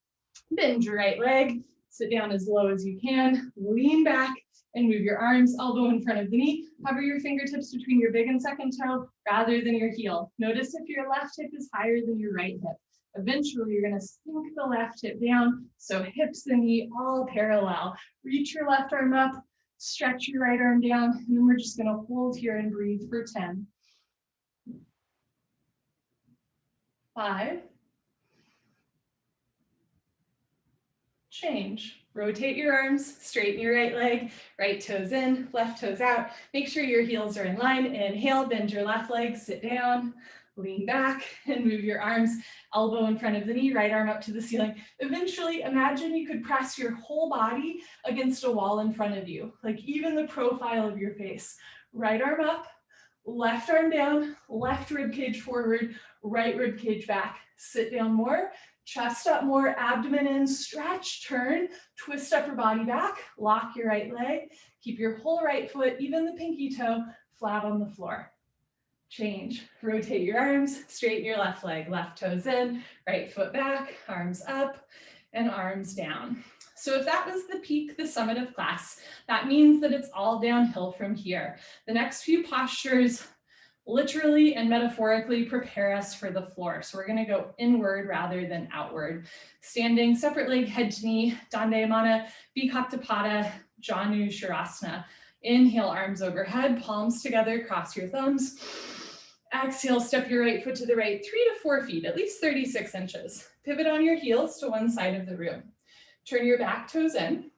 bend your right leg, sit down as low as you can, lean back, and move your arms, elbow in front of the knee, hover your fingertips between your big and second toe rather than your heel. Notice if your left hip is higher than your right hip. Eventually, you're going to sink the left hip down, so hips and knee all parallel. Reach your left arm up, stretch your right arm down, and then we're just going to hold here and breathe for 10. 5. Change. Rotate your arms, straighten your right leg, right toes in, left toes out. Make sure your heels are in line. Inhale, bend your left leg, sit down, lean back, and move your arms, elbow in front of the knee, right arm up to the ceiling. Eventually, imagine you could press your whole body against a wall in front of you, like even the profile of your face. Right arm up, left arm down, left rib cage forward, right rib cage back. Sit down more. Chest up more, abdomen in, stretch, turn, twist upper body back, lock your right leg, keep your whole right foot, even the pinky toe, flat on the floor. Change, rotate your arms, straighten your left leg, left toes in, right foot back, arms up, and arms down. So if that was the peak, the summit of class, that means that it's all downhill from here. The next few postures literally and metaphorically prepare us for the floor. So we're going to go inward rather than outward. Standing separate leg, head to knee, Dandayamana, Vikaptapada, Janu Sharasana. Inhale, arms overhead, palms together, cross your thumbs. Exhale, step your right foot to the right, 3 to 4 feet, at least 36 inches. Pivot on your heels to one side of the room. Turn your back toes in.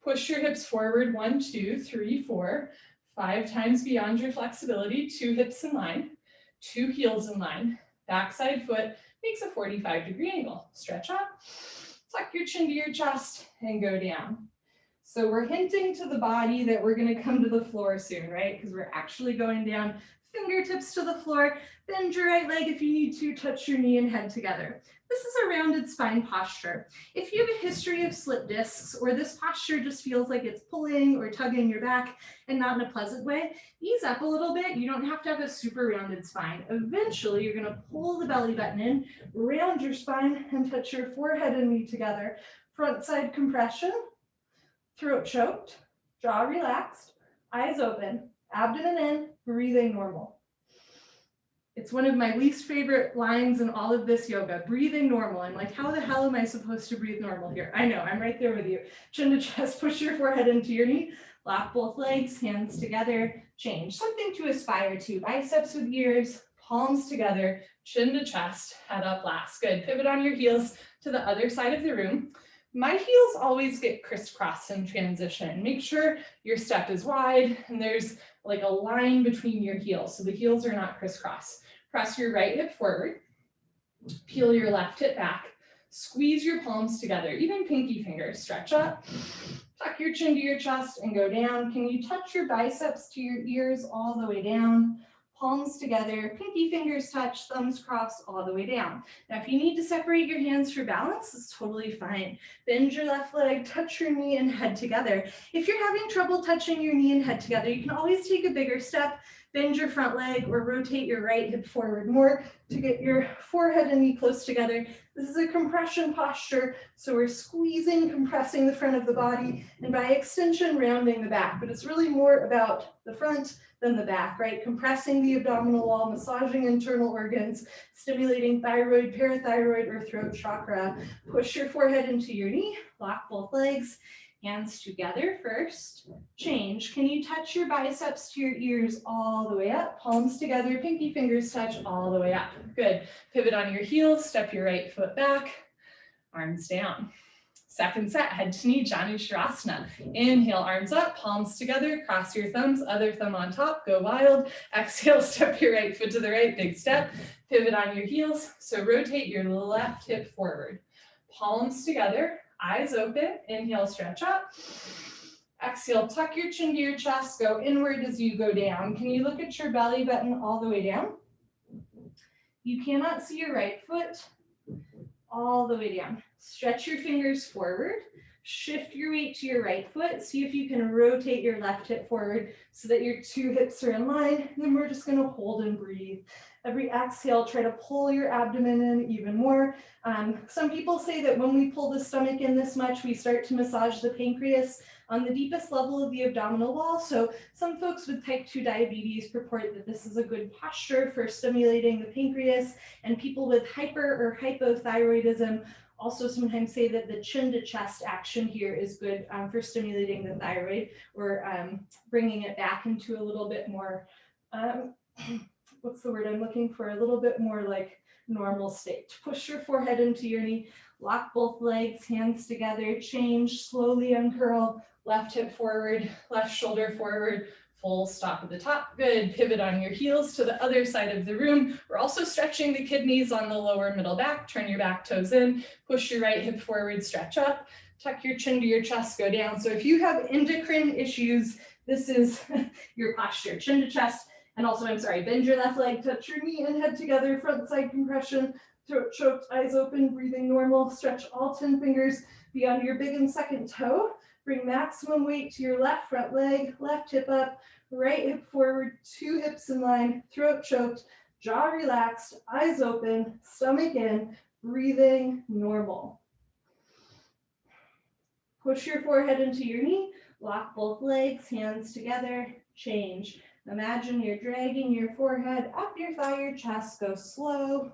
Push your hips forward, 1, 2, 3, 4. 5 times beyond your flexibility, 2 hips in line, 2 heels in line. Backside foot makes a 45-degree angle. Stretch up, tuck your chin to your chest, and go down. So we're hinting to the body that we're going to come to the floor soon, right? Because we're actually going down, fingertips to the floor. Bend your right leg if you need to, touch your knee and head together. This is a rounded spine posture. If you have a history of slip discs, or this posture just feels like it's pulling or tugging your back and not in a pleasant way, ease up a little bit. You don't have to have a super rounded spine. Eventually, you're going to pull the belly button in, round your spine, and touch your forehead and knee together. Front side compression, throat choked, jaw relaxed, eyes open, abdomen in, breathing normal. It's one of my least favorite lines in all of this yoga, breathing normal. I'm like, how the hell am I supposed to breathe normal here? I know, I'm right there with you. Chin to chest, push your forehead into your knee, lock both legs, hands together, change. Something to aspire to, biceps with ears, palms together, chin to chest, head up last. Good, pivot on your heels to the other side of the room. My heels always get crisscrossed in transition. Make sure your step is wide and there's like a line between your heels, so the heels are not crisscross. Press your right hip forward, peel your left hip back, squeeze your palms together, even pinky fingers, stretch up, tuck your chin to your chest and go down. Can you touch your biceps to your ears all the way down? Palms together, pinky fingers touch, thumbs cross all the way down. Now, if you need to separate your hands for balance, it's totally fine. Bend your left leg, touch your knee and head together. If you're having trouble touching your knee and head together, you can always take a bigger step, bend your front leg or rotate your right hip forward more to get your forehead and knee close together. This is a compression posture, so we're squeezing, compressing the front of the body, and by extension, rounding the back. But it's really more about the front than the back, right? Compressing the abdominal wall, massaging internal organs, stimulating thyroid, parathyroid, or throat chakra. Push your forehead into your knee, lock both legs, hands together first. Change. Can you touch your biceps to your ears all the way up? Palms together, pinky fingers touch all the way up. Good. Pivot on your heels, step your right foot back, arms down. Second set, head to knee, Janu Sharasana. Inhale, arms up, palms together, cross your thumbs, other thumb on top, go wild. Exhale, step your right foot to the right, big step. Pivot on your heels. So rotate your left hip forward. Palms together, eyes open. Inhale, stretch up. Exhale, tuck your chin to your chest, go inward as you go down. Can you look at your belly button all the way down? You cannot see your right foot, all the way down. Stretch your fingers forward. Shift your weight to your right foot. See if you can rotate your left hip forward so that your two hips are in line. And then we're just going to hold and breathe. Every exhale, try to pull your abdomen in even more. Some people say that when we pull the stomach in this much, we start to massage the pancreas on the deepest level of the abdominal wall. So some folks with type 2 diabetes purport that this is a good posture for stimulating the pancreas, and people with hyper or hypothyroidism also sometimes say that the chin to chest action here is good for stimulating the thyroid, or bringing it back into a little bit more, what's the word I'm looking for? A little bit more like normal state. Push your forehead into your knee, lock both legs, hands together, change, slowly uncurl, left hip forward, left shoulder forward, full stop at the top. Good. Pivot on your heels to the other side of the room. We're also stretching the kidneys on the lower middle back. Turn your back toes in, push your right hip forward, stretch up, tuck your chin to your chest, go down. So if you have endocrine issues, this is your posture, chin to chest. And also, I'm sorry, bend your left leg, touch your knee and head together, front side compression, throat choked, eyes open, breathing normal. Stretch all 10 fingers beyond your big and second toe. Bring maximum weight to your left front leg, left hip up, right hip forward, two hips in line, throat choked, jaw relaxed, eyes open, stomach in, breathing normal. Push your forehead into your knee, lock both legs, hands together, change. Imagine you're dragging your forehead up your thigh, your chest, go slow.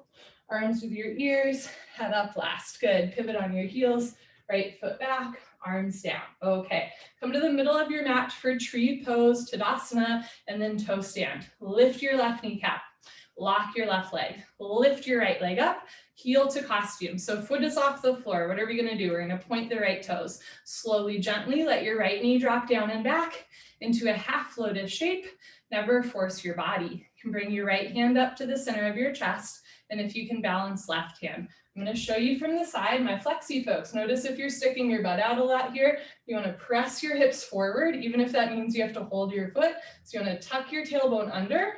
Arms with your ears, head up last. Good. Pivot on your heels, right foot back, arms down. Okay. Come to the middle of your mat for tree pose, Tadasana, and then toe stand. Lift your left kneecap. Lock your left leg. Lift your right leg up. Heel to costume. So foot is off the floor. What are we going to do? We're going to point the right toes. Slowly, gently, let your right knee drop down and back into a half lotus shape. Never force your body. You can bring your right hand up to the center of your chest. And if you can balance left hand. I'm going to show you from the side, my flexi folks. Notice if you're sticking your butt out a lot here, you want to press your hips forward, even if that means you have to hold your foot. So you want to tuck your tailbone under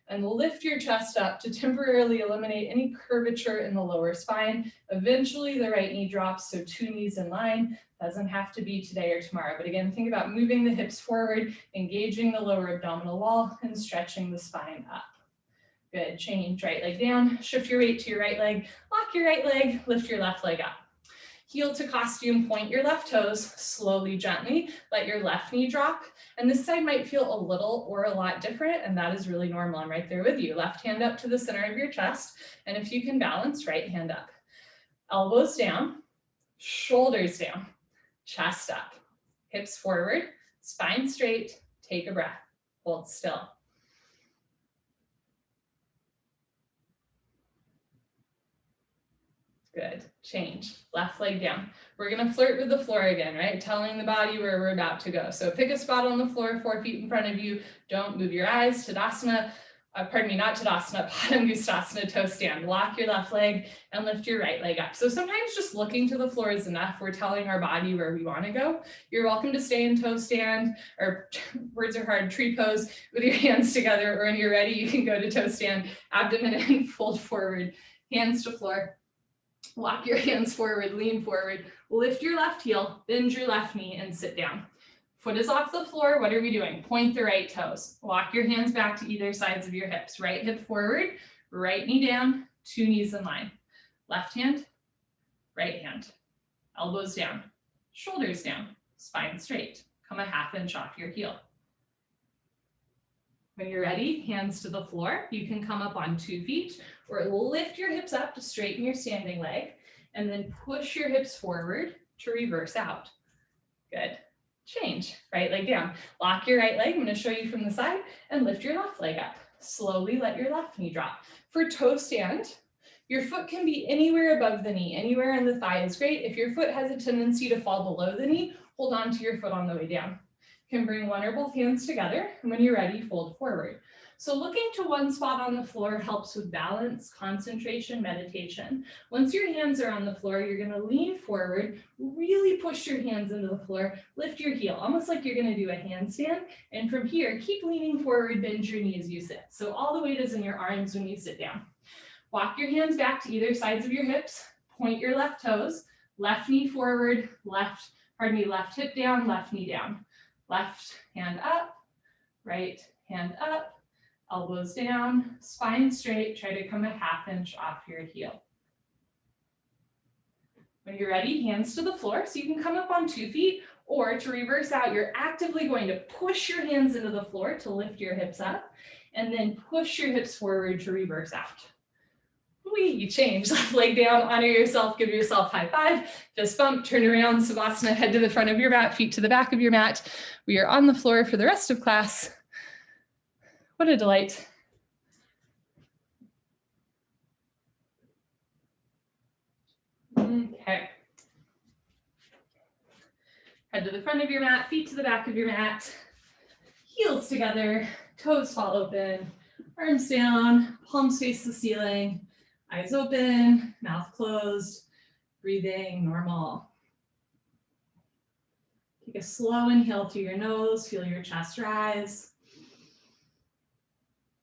and lift your chest up to temporarily eliminate any curvature in the lower spine. Eventually the right knee drops, so two knees in line. Doesn't have to be today or tomorrow. But again, think about moving the hips forward, engaging the lower abdominal wall, and stretching the spine up. Good. Change right leg down, shift your weight to your right leg, lock your right leg, lift your left leg up. Heel to costume, point your left toes, slowly, gently, let your left knee drop. And this side might feel a little or a lot different, and that is really normal. I'm right there with you. Left hand up to the center of your chest, and if you can balance, right hand up. Elbows down, shoulders down, chest up, hips forward, spine straight, take a breath, hold still. Good. Change. Left leg down. We're going to flirt with the floor again, right? Telling the body where we're about to go. So pick a spot on the floor, 4 feet in front of you. Don't move your eyes. Tadasana, pardon me, not Tadasana, Padangusthasana, toe stand. Lock your left leg and lift your right leg up. So sometimes just looking to the floor is enough. We're telling our body where we want to go. You're welcome to stay in toe stand, or words are hard, tree pose with your hands together, or when you're ready, you can go to toe stand, abdomen in, fold forward, hands to floor. Walk your hands forward, lean forward, lift your left heel, bend your left knee, and sit down. Foot is off the floor. What are we doing? Point the right toes. Walk your hands back to either sides of your hips. Right hip forward, right knee down, two knees in line. Left hand, right hand. Elbows down, shoulders down, spine straight. Come a half inch off your heel. When you're ready, hands to the floor. You can come up on 2 feet or lift your hips up to straighten your standing leg and then push your hips forward to reverse out. Good. Change. Right leg down. Lock your right leg. I'm going to show you from the side and lift your left leg up. Slowly let your left knee drop. For toe stand, Your foot can be anywhere above the knee, anywhere in the thigh is great. If your foot has a tendency to fall below the knee, hold on to your foot on the way down. You can bring one or both hands together, and when you're ready, fold forward. So looking to one spot on the floor helps with balance, concentration, meditation. Once your hands are on the floor, you're gonna lean forward, really push your hands into the floor, lift your heel, almost like you're gonna do a handstand. And from here, keep leaning forward, bend your knee as you sit. So all the weight is in your arms when you sit down. Walk your hands back to either sides of your hips, point your left toes, left knee forward, left hip down, left knee down. Left hand up, right hand up, elbows down, spine straight, try to come a ½ inch off your heel. When you're ready, hands to the floor, so you can come up on 2 feet, or to reverse out, you're actively going to push your hands into the floor to lift your hips up, and then push your hips forward to reverse out. You change, left leg down, honor yourself, give yourself high five, fist bump, turn around, Savasana, head to the front of your mat, feet to the back of your mat. We are on the floor for the rest of class. What a delight. Okay. Head to the front of your mat, feet to the back of your mat, heels together, toes fall open, arms down, palms face the ceiling. Eyes open, mouth closed, breathing normal. Take a slow inhale through your nose, feel your chest rise.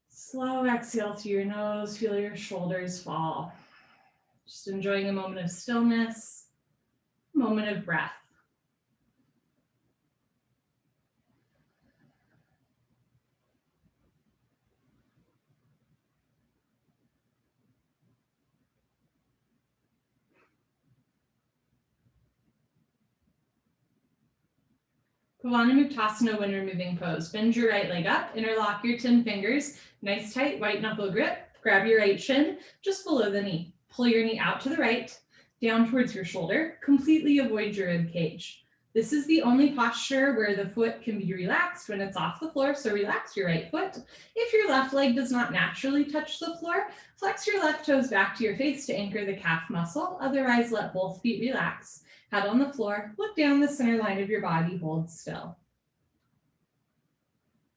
Slow exhale through your nose, feel your shoulders fall. Just enjoying a moment of stillness, moment of breath. Uttanasana when removing pose. Bend your right leg up, interlock your 10 fingers, nice tight white knuckle grip, grab your right shin just below the knee. Pull your knee out to the right, down towards your shoulder, completely avoid your rib cage. This is the only posture where the foot can be relaxed when it's off the floor, so relax your right foot. If your left leg does not naturally touch the floor, flex your left toes back to your face to anchor the calf muscle, otherwise let both feet relax. Head on the floor, look down the center line of your body, hold still.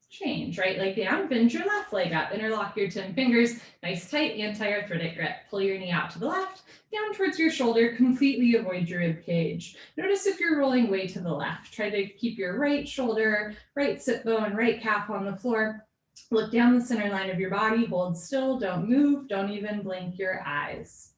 Change, right leg down, bend your left leg up, interlock your 10 fingers, nice tight anti-arthritic grip. Pull your knee out to the left, down towards your shoulder, completely avoid your rib cage. Notice if you're rolling way to the left. Try to keep your right shoulder, right sit bone, right calf on the floor. Look down the center line of your body, hold still, don't move, don't even blink your eyes.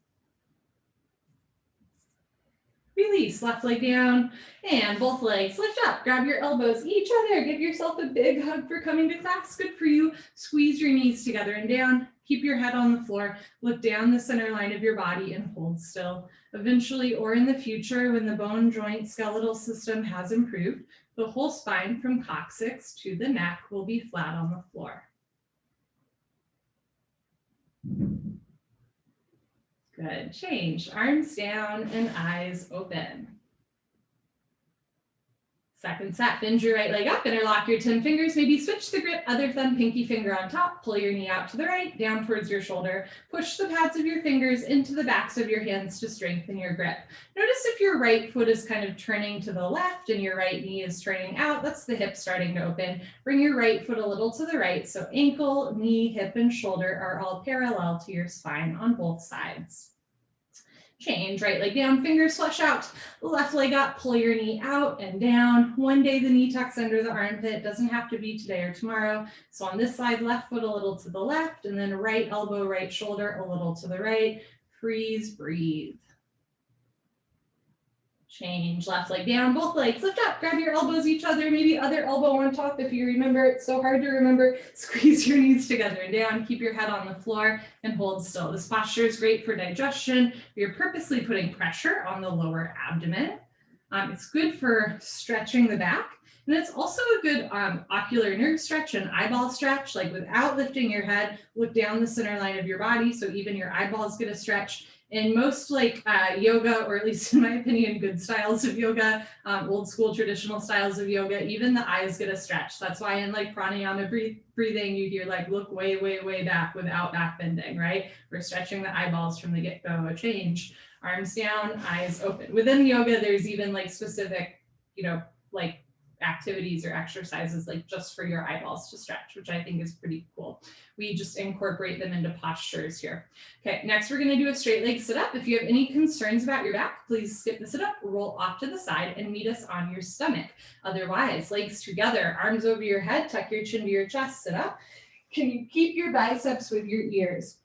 Release, left leg down, and both legs lift up. Grab your elbows each other. Give yourself a big hug for coming to class. Good for you. Squeeze your knees together and down. Keep your head on the floor. Look down the center line of your body and hold still. Eventually, or in the future, when the bone, joint, skeletal system has improved, the whole spine from coccyx to the neck will be flat on the floor. Good, change, arms down and eyes open. Second set, bend your right leg up, interlock your 10 fingers, maybe switch the grip, other thumb, pinky finger on top, pull your knee out to the right, down towards your shoulder, push the pads of your fingers into the backs of your hands to strengthen your grip. Notice if your right foot is kind of turning to the left and your right knee is turning out, that's the hip starting to open. Bring your right foot a little to the right, so ankle, knee, hip, and shoulder are all parallel to your spine on both sides. Change, right leg down, fingers flush out, left leg up, pull your knee out and down. One day the knee tucks under the armpit, doesn't have to be today or tomorrow. So on this side, left foot a little to the left, and then right elbow, right shoulder a little to the right. Freeze, breathe. Change, left leg down, both legs lift up, grab your elbows each other, maybe other elbow on top if you remember. It's so hard to remember. Squeeze your knees together and down, keep your head on the floor and hold still. This posture is great for digestion. You're purposely putting pressure on the lower abdomen. It's good for stretching the back. And it's also a good ocular nerve stretch and eyeball stretch, like without lifting your head, look down the center line of your body. So even your eyeballs get a stretch. In most like yoga, or at least in my opinion, good styles of yoga, old school traditional styles of yoga, even the eyes get a stretch. That's why in like pranayama breathing, you hear like look way, way, way back without back bending, right? We're stretching the eyeballs from the get-go. Change, arms down, eyes open. Within yoga, there's even like specific, like activities or exercises like just for your eyeballs to stretch, which I think is pretty cool. We just incorporate them into postures here. Okay, next we're going to do a straight leg sit up. If you have any concerns about your back, please skip the sit up, roll off to the side, and meet us on your stomach. Otherwise, legs together, arms over your head, tuck your chin to your chest, sit up. Can you keep your biceps with your ears?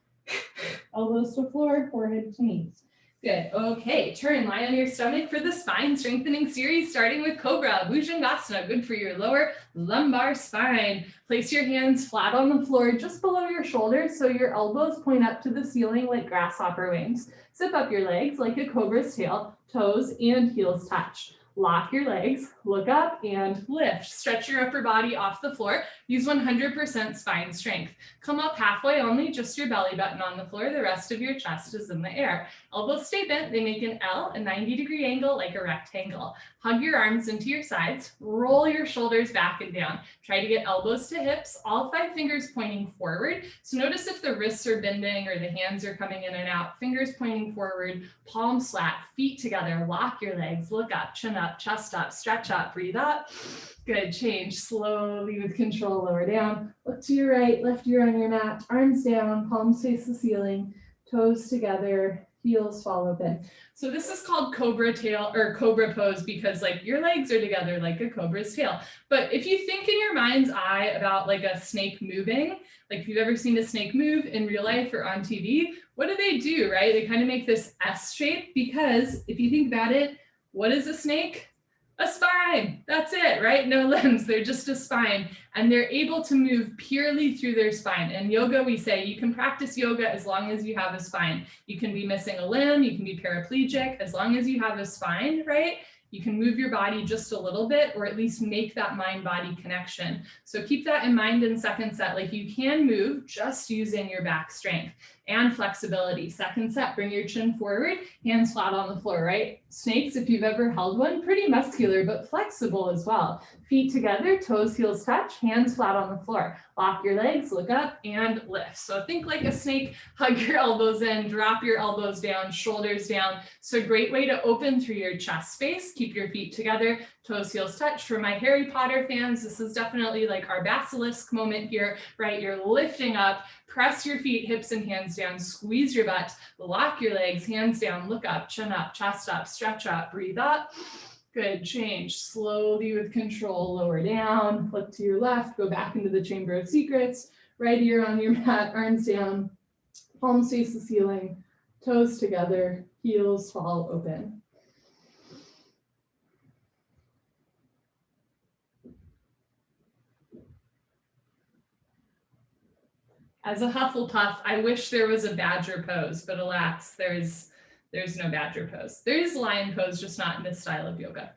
Elbows to floor, forehead to knees. Good. Okay, turn, lie on your stomach for the spine strengthening series, starting with Cobra, Bhujangasana, good for your lower lumbar spine. Place your hands flat on the floor, just below your shoulders, so your elbows point up to the ceiling like grasshopper wings. Zip up your legs like a cobra's tail, toes and heels touch. Lock your legs, look up and lift. Stretch your upper body off the floor. Use 100% spine strength. Come up halfway only, just your belly button on the floor. The rest of your chest is in the air. Elbows stay bent. They make an L, a 90-degree angle like a rectangle. Hug your arms into your sides. Roll your shoulders back and down. Try to get elbows to hips, all 5 fingers pointing forward. So notice if the wrists are bending or the hands are coming in and out. Fingers pointing forward, palms flat, feet together. Lock your legs, look up, chin up, chest up, stretch up, breathe up. Good, change slowly with control, lower down. Look to your right, left ear on your mat, arms down, palms face the ceiling, toes together, heels fall open. So this is called Cobra tail or Cobra pose because like your legs are together like a cobra's tail. But if you think in your mind's eye about like a snake moving, like if you've ever seen a snake move in real life or on TV, what do, right? They kind of make this S shape because if you think about it, what is a snake? A spine. That's it, right? No limbs. They're just a spine. And they're able to move purely through their spine. In yoga, we say you can practice yoga as long as you have a spine. You can be missing a limb. You can be paraplegic. As long as you have a spine, right? You can move your body just a little bit or at least make that mind-body connection. So keep that in mind in second set. Like you can move just using your back strength and flexibility. Second set, bring your chin forward, hands flat on the floor, right? Snakes, if you've ever held one, pretty muscular, but flexible as well. Feet together, toes, heels touch, hands flat on the floor. Lock your legs, look up and lift. So think like a snake, hug your elbows in, drop your elbows down, shoulders down. So a great way to open through your chest space. Keep your feet together, toes, heels touch. For my Harry Potter fans, this is definitely like our basilisk moment here, right? You're lifting up, press your feet, hips and hands down, squeeze your butt, lock your legs, hands down, look up, chin up, chest up, stretch up, breathe up. Good, change slowly with control, lower down, look to your left, go back into the Chamber of Secrets, right ear on your mat, arms down, palms face the ceiling, toes together, heels fall open. As a Hufflepuff, I wish there was a badger pose, but alas, there's no badger pose. There is lion pose, just not in this style of yoga.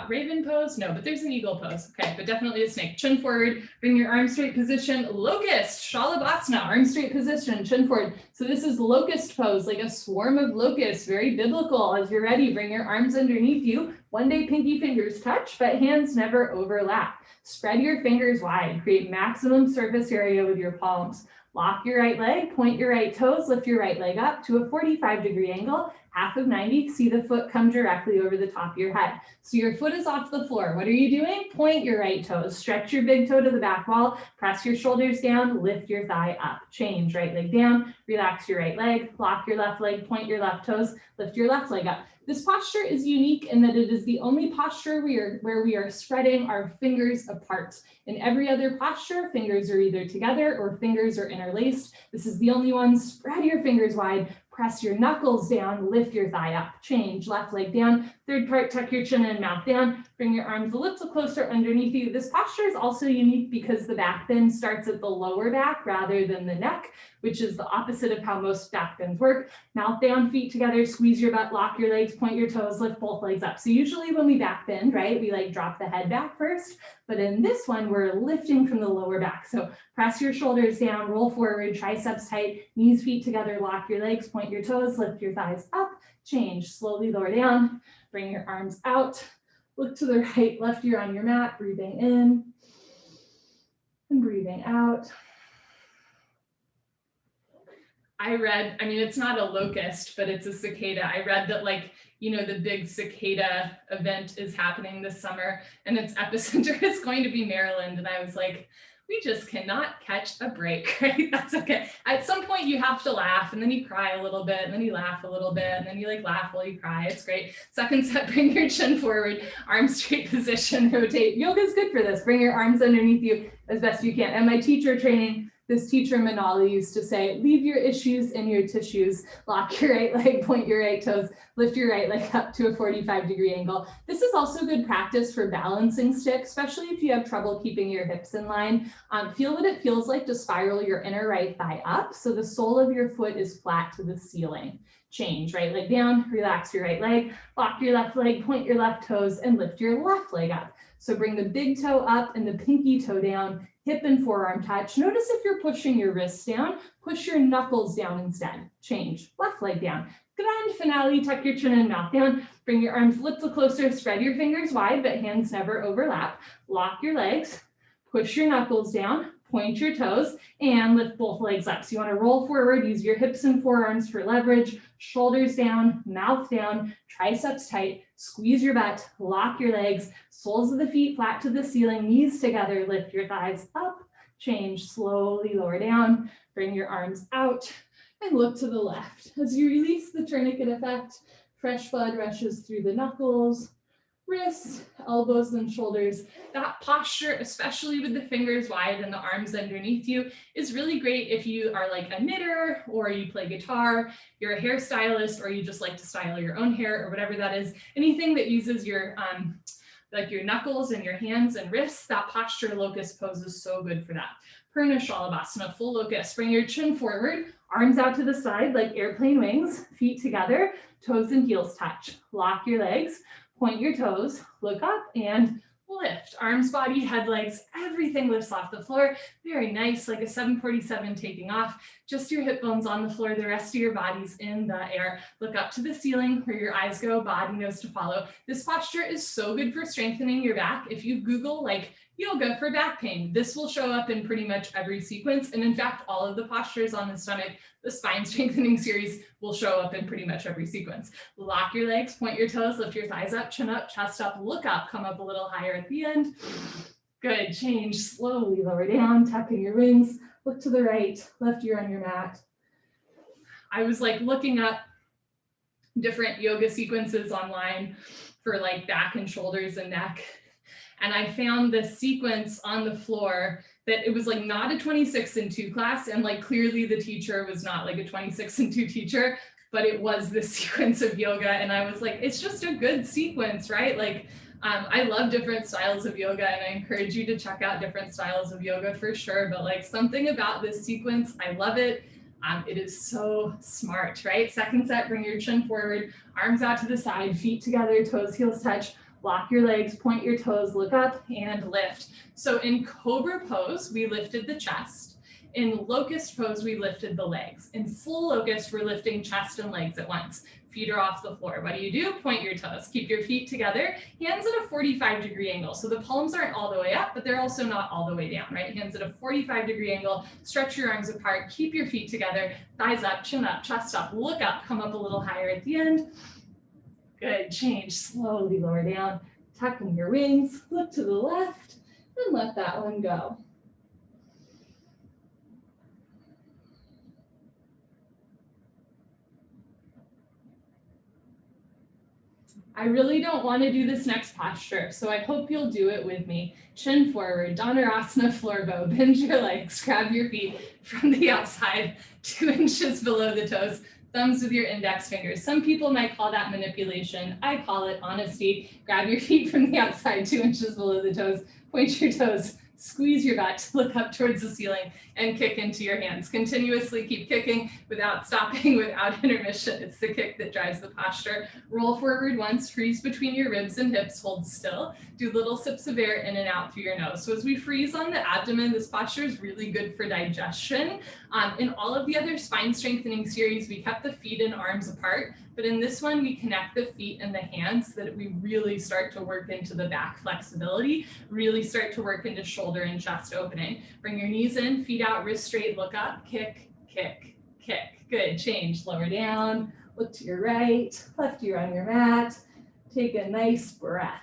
Raven pose, no, but there's an eagle pose. Okay, but definitely a snake. Chin forward, bring your arm straight position. Locust, Shalabhasana, arm straight position, chin forward. So this is locust pose, like a swarm of locusts, very biblical. As you're ready, bring your arms underneath you. One day pinky fingers touch, but hands never overlap. Spread your fingers wide, create maximum surface area with your palms. Lock your right leg, point your right toes, lift your right leg up to a 45-degree angle, half of 90. See the foot come directly over the top of your head. So your foot is off the floor. What are you doing? Point your right toes, stretch your big toe to the back wall, press your shoulders down, lift your thigh up. Change, right leg down, relax your right leg, lock your left leg, point your left toes, lift your left leg up. This posture is unique in that it is the only posture where we are spreading our fingers apart. In every other posture, fingers are either together or fingers are interlaced. This is the only one. Spread your fingers wide, press your knuckles down, lift your thigh up. Change, left leg down. Third part, tuck your chin and mouth down. Bring your arms a little closer underneath you. This posture is also unique because the back bend starts at the lower back rather than the neck, which is the opposite of how most back bends work. Mouth down, feet together, squeeze your butt, lock your legs, point your toes, lift both legs up. So usually when we back bend, right, we like drop the head back first, but in this one, we're lifting from the lower back. So press your shoulders down, roll forward, triceps tight, knees, feet together, lock your legs, point point your toes, lift your thighs up, change, slowly lower down, bring your arms out, look to the right, left ear on your mat, breathing in and breathing out. I read, I mean, it's not a locust, but it's a cicada. I read that like, you know, the big cicada event is happening this summer and its epicenter is going to be Maryland. And I was like, we just cannot catch a break, right? That's okay. At some point you have to laugh and then you cry a little bit and then you laugh a little bit and then you like laugh while you cry. It's great. Second set, bring your chin forward, arms straight position, rotate. Yoga is good for this. Bring your arms underneath you as best you can. And my teacher training, this teacher Manali used to say, leave your issues in your tissues, lock your right leg, point your right toes, lift your right leg up to a 45-degree angle. This is also good practice for balancing stick, especially if you have trouble keeping your hips in line. Feel what it feels like to spiral your inner right thigh up so the sole of your foot is flat to the ceiling. Change, right leg down, relax your right leg, lock your left leg, point your left toes, and lift your left leg up. So bring the big toe up and the pinky toe down, hip and forearm touch. Notice if you're pushing your wrists down, push your knuckles down instead. Change, left leg down. Grand finale, tuck your chin and mouth down. Bring your arms a little closer, spread your fingers wide, but hands never overlap. Lock your legs, push your knuckles down, point your toes, and lift both legs up. So you want to roll forward, use your hips and forearms for leverage, shoulders down, mouth down, triceps tight, squeeze your butt, lock your legs, soles of the feet flat to the ceiling, knees together, lift your thighs up, change, slowly lower down, bring your arms out, and look to the left. As you release the tourniquet effect, fresh blood rushes through the knuckles, wrists, elbows, and shoulders. That posture, especially with the fingers wide and the arms underneath you, is really great if you are like a knitter or you play guitar, you're a hairstylist, or you just like to style your own hair or whatever that is. Anything that uses your like your knuckles and your hands and wrists, that posture locust pose is so good for that. Shalabhasana, full locust. Bring your chin forward, arms out to the side like airplane wings, feet together, toes and heels touch. Lock your legs, point your toes, look up and lift. Arms, body, head, legs, everything lifts off the floor. Very nice, like a 747 taking off. Just your hip bones on the floor, the rest of your body's in the air. Look up to the ceiling where your eyes go, body knows to follow. This posture is so good for strengthening your back. If you Google like yoga for back pain, this will show up in pretty much every sequence. And in fact, all of the postures on the stomach, the spine strengthening series will show up in pretty much every sequence. Lock your legs, point your toes, lift your thighs up, chin up, chest up, look up, come up a little higher at the end. Good, change, slowly lower down, tuck in your wings, look to the right, left ear on your mat. I was like looking up different yoga sequences online for like back and shoulders and neck. And I found this sequence on the floor that it was like not a 26 and 2 class. And like clearly the teacher was not like a 26 and 2 teacher, but it was this sequence of yoga. And I was like, it's just a good sequence, right? Like I love different styles of yoga and I encourage you to check out different styles of yoga for sure. But like something about this sequence, I love it. It is so smart, right? Second set, bring your chin forward, arms out to the side, feet together, toes, heels touch. Lock your legs, point your toes, look up and lift. So in Cobra Pose, we lifted the chest. In Locust Pose, we lifted the legs. In full Locust, we're lifting chest and legs at once. Feet are off the floor. What do? Point your toes. Keep your feet together. Hands at a 45-degree angle. So the palms aren't all the way up, but they're also not all the way down, right? Hands at a 45-degree angle. Stretch your arms apart. Keep your feet together. Thighs up, chin up, chest up. Look up. Come up a little higher at the end. Good, change, slowly lower down, tuck in your wings, look to the left, and let that one go. I really don't want to do this next posture, so I hope you'll do it with me. Chin forward, Dhanurasana floor bow, bend your legs, grab your feet from the outside, 2 inches below the toes. Thumbs with your index fingers. Some people might call that manipulation. I call it honesty. Grab your feet from the outside, 2 inches below the toes. Point your toes, Squeeze your butt, look up towards the ceiling, and kick into your hands. Continuously keep kicking without stopping, without intermission. It's the kick that drives the posture. Roll forward once, freeze between your ribs and hips, hold still. Do little sips of air in and out through your nose. So as we freeze on the abdomen, this posture is really good for digestion. In all of the other spine strengthening series, we kept the feet and arms apart, but in this one, we connect the feet and the hands so that we really start to work into the back flexibility, really start to work into shoulder and chest opening. Bring your knees in, feet out, wrist straight, look up, kick, kick, kick. Good, change, lower down, look to your right, left ear on your mat. Take a nice breath.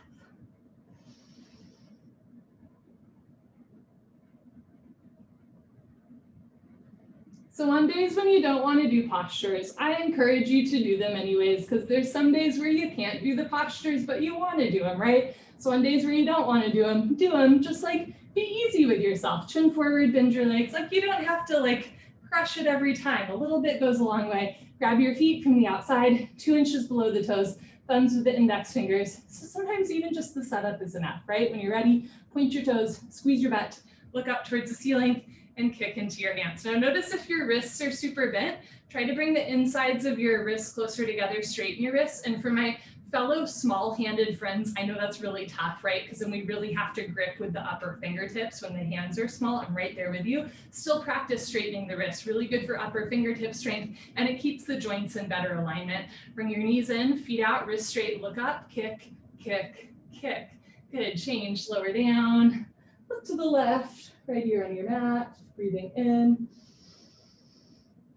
So on days when you don't want to do postures, I encourage you to do them anyways, because there's some days where you can't do the postures, but you want to do them, right? So on days where you don't want to do them, just like be easy with yourself. Chin forward, bend your legs. Like you don't have to like crush it every time. A little bit goes a long way. Grab your feet from the outside, 2 inches below the toes, thumbs with the index fingers. So sometimes even just the setup is enough, right? When you're ready, point your toes, squeeze your butt, look up towards the ceiling, and kick into your hands. Now notice if your wrists are super bent, try to bring the insides of your wrists closer together, straighten your wrists. And for my fellow small-handed friends, I know that's really tough, right? Because then we really have to grip with the upper fingertips when the hands are small. I'm right there with you. Still practice straightening the wrist. Really good for upper fingertip strength, and it keeps the joints in better alignment. Bring your knees in, feet out, wrist straight, look up, kick, kick, kick. Good, change, lower down, look to the left, right here on your mat, breathing in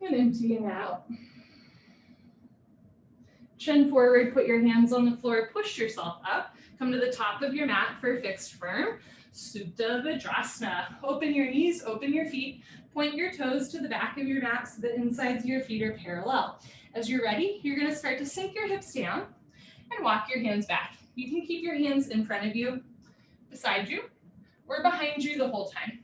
and emptying out. Chin forward, put your hands on the floor, push yourself up, come to the top of your mat for fixed firm. Supta Vajrasana. Open your knees, open your feet, point your toes to the back of your mat so the insides of your feet are parallel. As you're ready, you're going to start to sink your hips down and walk your hands back. You can keep your hands in front of you, beside you, or behind you the whole time.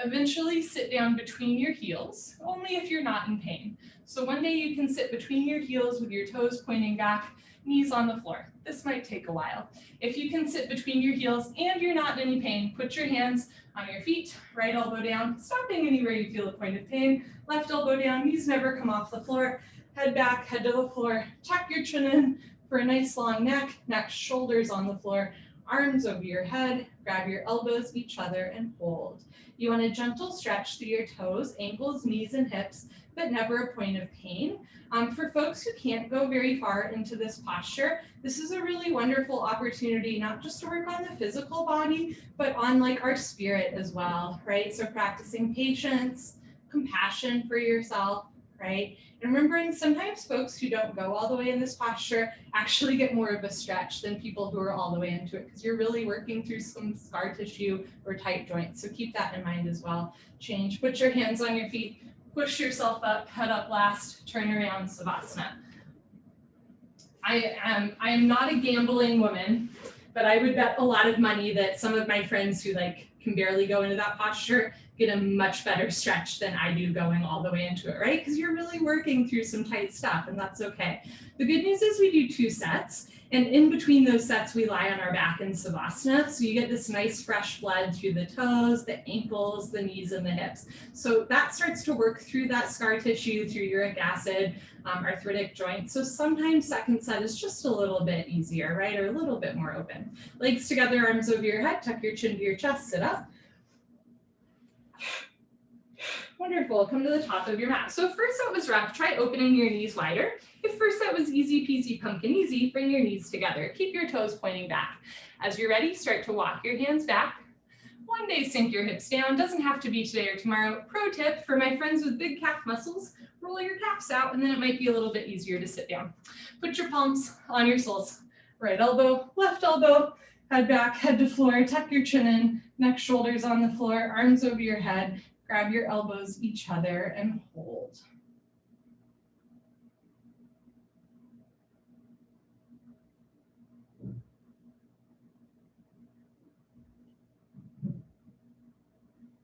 Eventually sit down between your heels, only if you're not in pain. So one day you can sit between your heels with your toes pointing back, knees on the floor. This might take a while. If you can sit between your heels and you're not in any pain, put your hands on your feet, right elbow down, stopping anywhere you feel a point of pain, left elbow down, knees never come off the floor, head back, head to the floor, tuck your chin in for a nice long neck, shoulders on the floor, arms over your head, grab your elbows each other and hold. You want a gentle stretch through your toes, ankles, knees, and hips, but never a point of pain. For folks who can't go very far into this posture, this is a really wonderful opportunity, not just to work on the physical body, but on like our spirit as well, right? So practicing patience, compassion for yourself, right? And remembering sometimes folks who don't go all the way in this posture actually get more of a stretch than people who are all the way into it, because you're really working through some scar tissue or tight joints. So keep that in mind as well. Change, put your hands on your feet, push yourself up, head up last, turn around, Savasana. I am not a gambling woman, but I would bet a lot of money that some of my friends who like can barely go into that posture get a much better stretch than I do going all the way into it, right? Because you're really working through some tight stuff, and that's okay. The good news is we do 2 sets, and in between those sets, we lie on our back in Savasana. So you get this nice fresh blood through the toes, the ankles, the knees, and the hips. So that starts to work through that scar tissue, through uric acid, arthritic joints. So sometimes second set is just a little bit easier, right? Or a little bit more open. Legs together, arms over your head, tuck your chin to your chest, sit up. Wonderful, come to the top of your mat. So if first set was rough, try opening your knees wider. If first set was easy peasy pumpkin easy, bring your knees together. Keep your toes pointing back. As you're ready, start to walk your hands back. One day sink your hips down, doesn't have to be today or tomorrow. Pro tip for my friends with big calf muscles, roll your calves out and then it might be a little bit easier to sit down. Put your palms on your soles. Right elbow, left elbow, head back, head to floor, tuck your chin in, neck, shoulders on the floor, arms over your head. Grab your elbows each other and hold.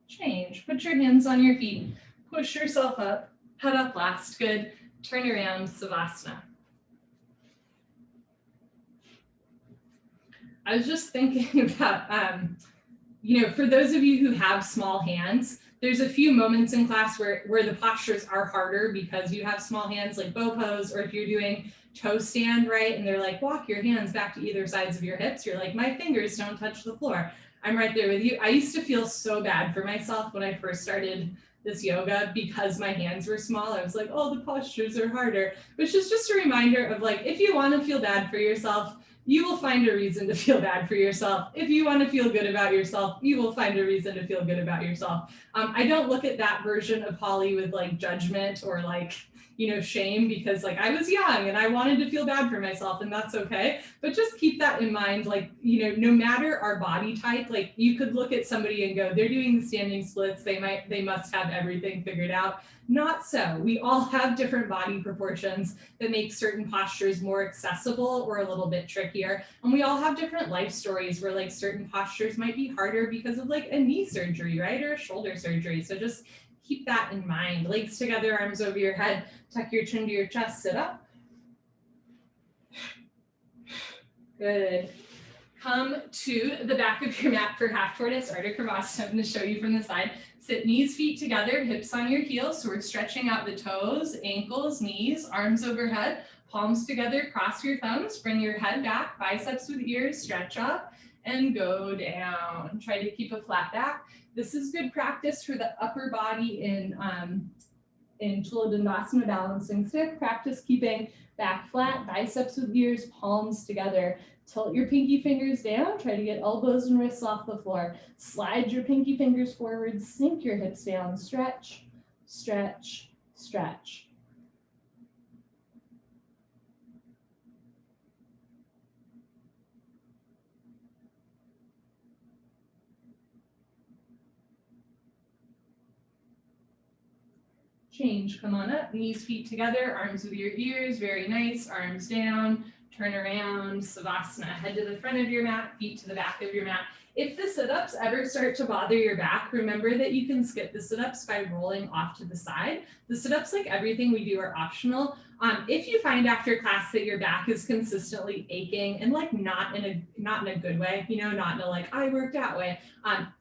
Change, put your hands on your feet, push yourself up, head up last, good. Turn around, Savasana. I was just thinking about for those of you who have small hands, there's a few moments in class where the postures are harder because you have small hands, like bow pose, or if you're doing toe stand, right? And they're like, walk your hands back to either sides of your hips. You're like, my fingers don't touch the floor. I'm right there with you. I used to feel so bad for myself when I first started this yoga because my hands were small. I was like, oh, the postures are harder, which is just a reminder of like, if you want to feel bad for yourself, you will find a reason to feel bad for yourself. If you want to feel good about yourself, you will find a reason to feel good about yourself. I don't look at that version of Holly with like judgment or like, shame, because like I was young and I wanted to feel bad for myself, and that's okay. But just keep that in mind, like, no matter our body type, like you could look at somebody and go, they're doing the standing splits, they must have everything figured out. Not so. We all have different body proportions that make certain postures more accessible or a little bit trickier. And we all have different life stories where like certain postures might be harder because of like a knee surgery, right? Or a shoulder surgery. So just keep that in mind. Legs together, arms over your head, tuck your chin to your chest, sit up. Good. Come to the back of your mat for half tortoise, Ardha Krimasana. I'm going to show you from the side. Sit knees, feet together, hips on your heels. So we're stretching out the toes, ankles, knees, arms overhead, palms together, cross your thumbs, bring your head back, biceps with ears, stretch up and go down. Try to keep a flat back. This is good practice for the upper body in Chula Dandasana, balancing stick. Practice keeping back flat, biceps with ears, palms together. Tilt your pinky fingers down. Try to get elbows and wrists off the floor. Slide your pinky fingers forward. Sink your hips down. Stretch, stretch, stretch. Change, come on up, knees, feet together, arms with your ears, very nice, arms down, turn around, Savasana, head to the front of your mat, feet to the back of your mat. If the sit-ups ever start to bother your back, remember that you can skip the sit-ups by rolling off to the side. The sit-ups, like everything we do, are optional. If you find after class that your back is consistently aching and like not in a good way, not in a like I worked out way,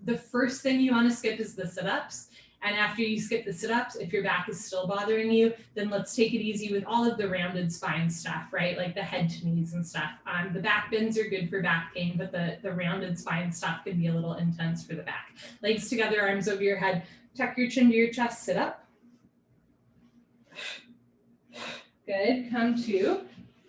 the first thing you want to skip is the sit-ups. And after you skip the sit-ups, if your back is still bothering you, then let's take it easy with all of the rounded spine stuff, right? Like the head to knees and stuff. The back bends are good for back pain, but the rounded spine stuff can be a little intense for the back. Legs together, arms over your head. Tuck your chin to your chest, sit up. Good, come to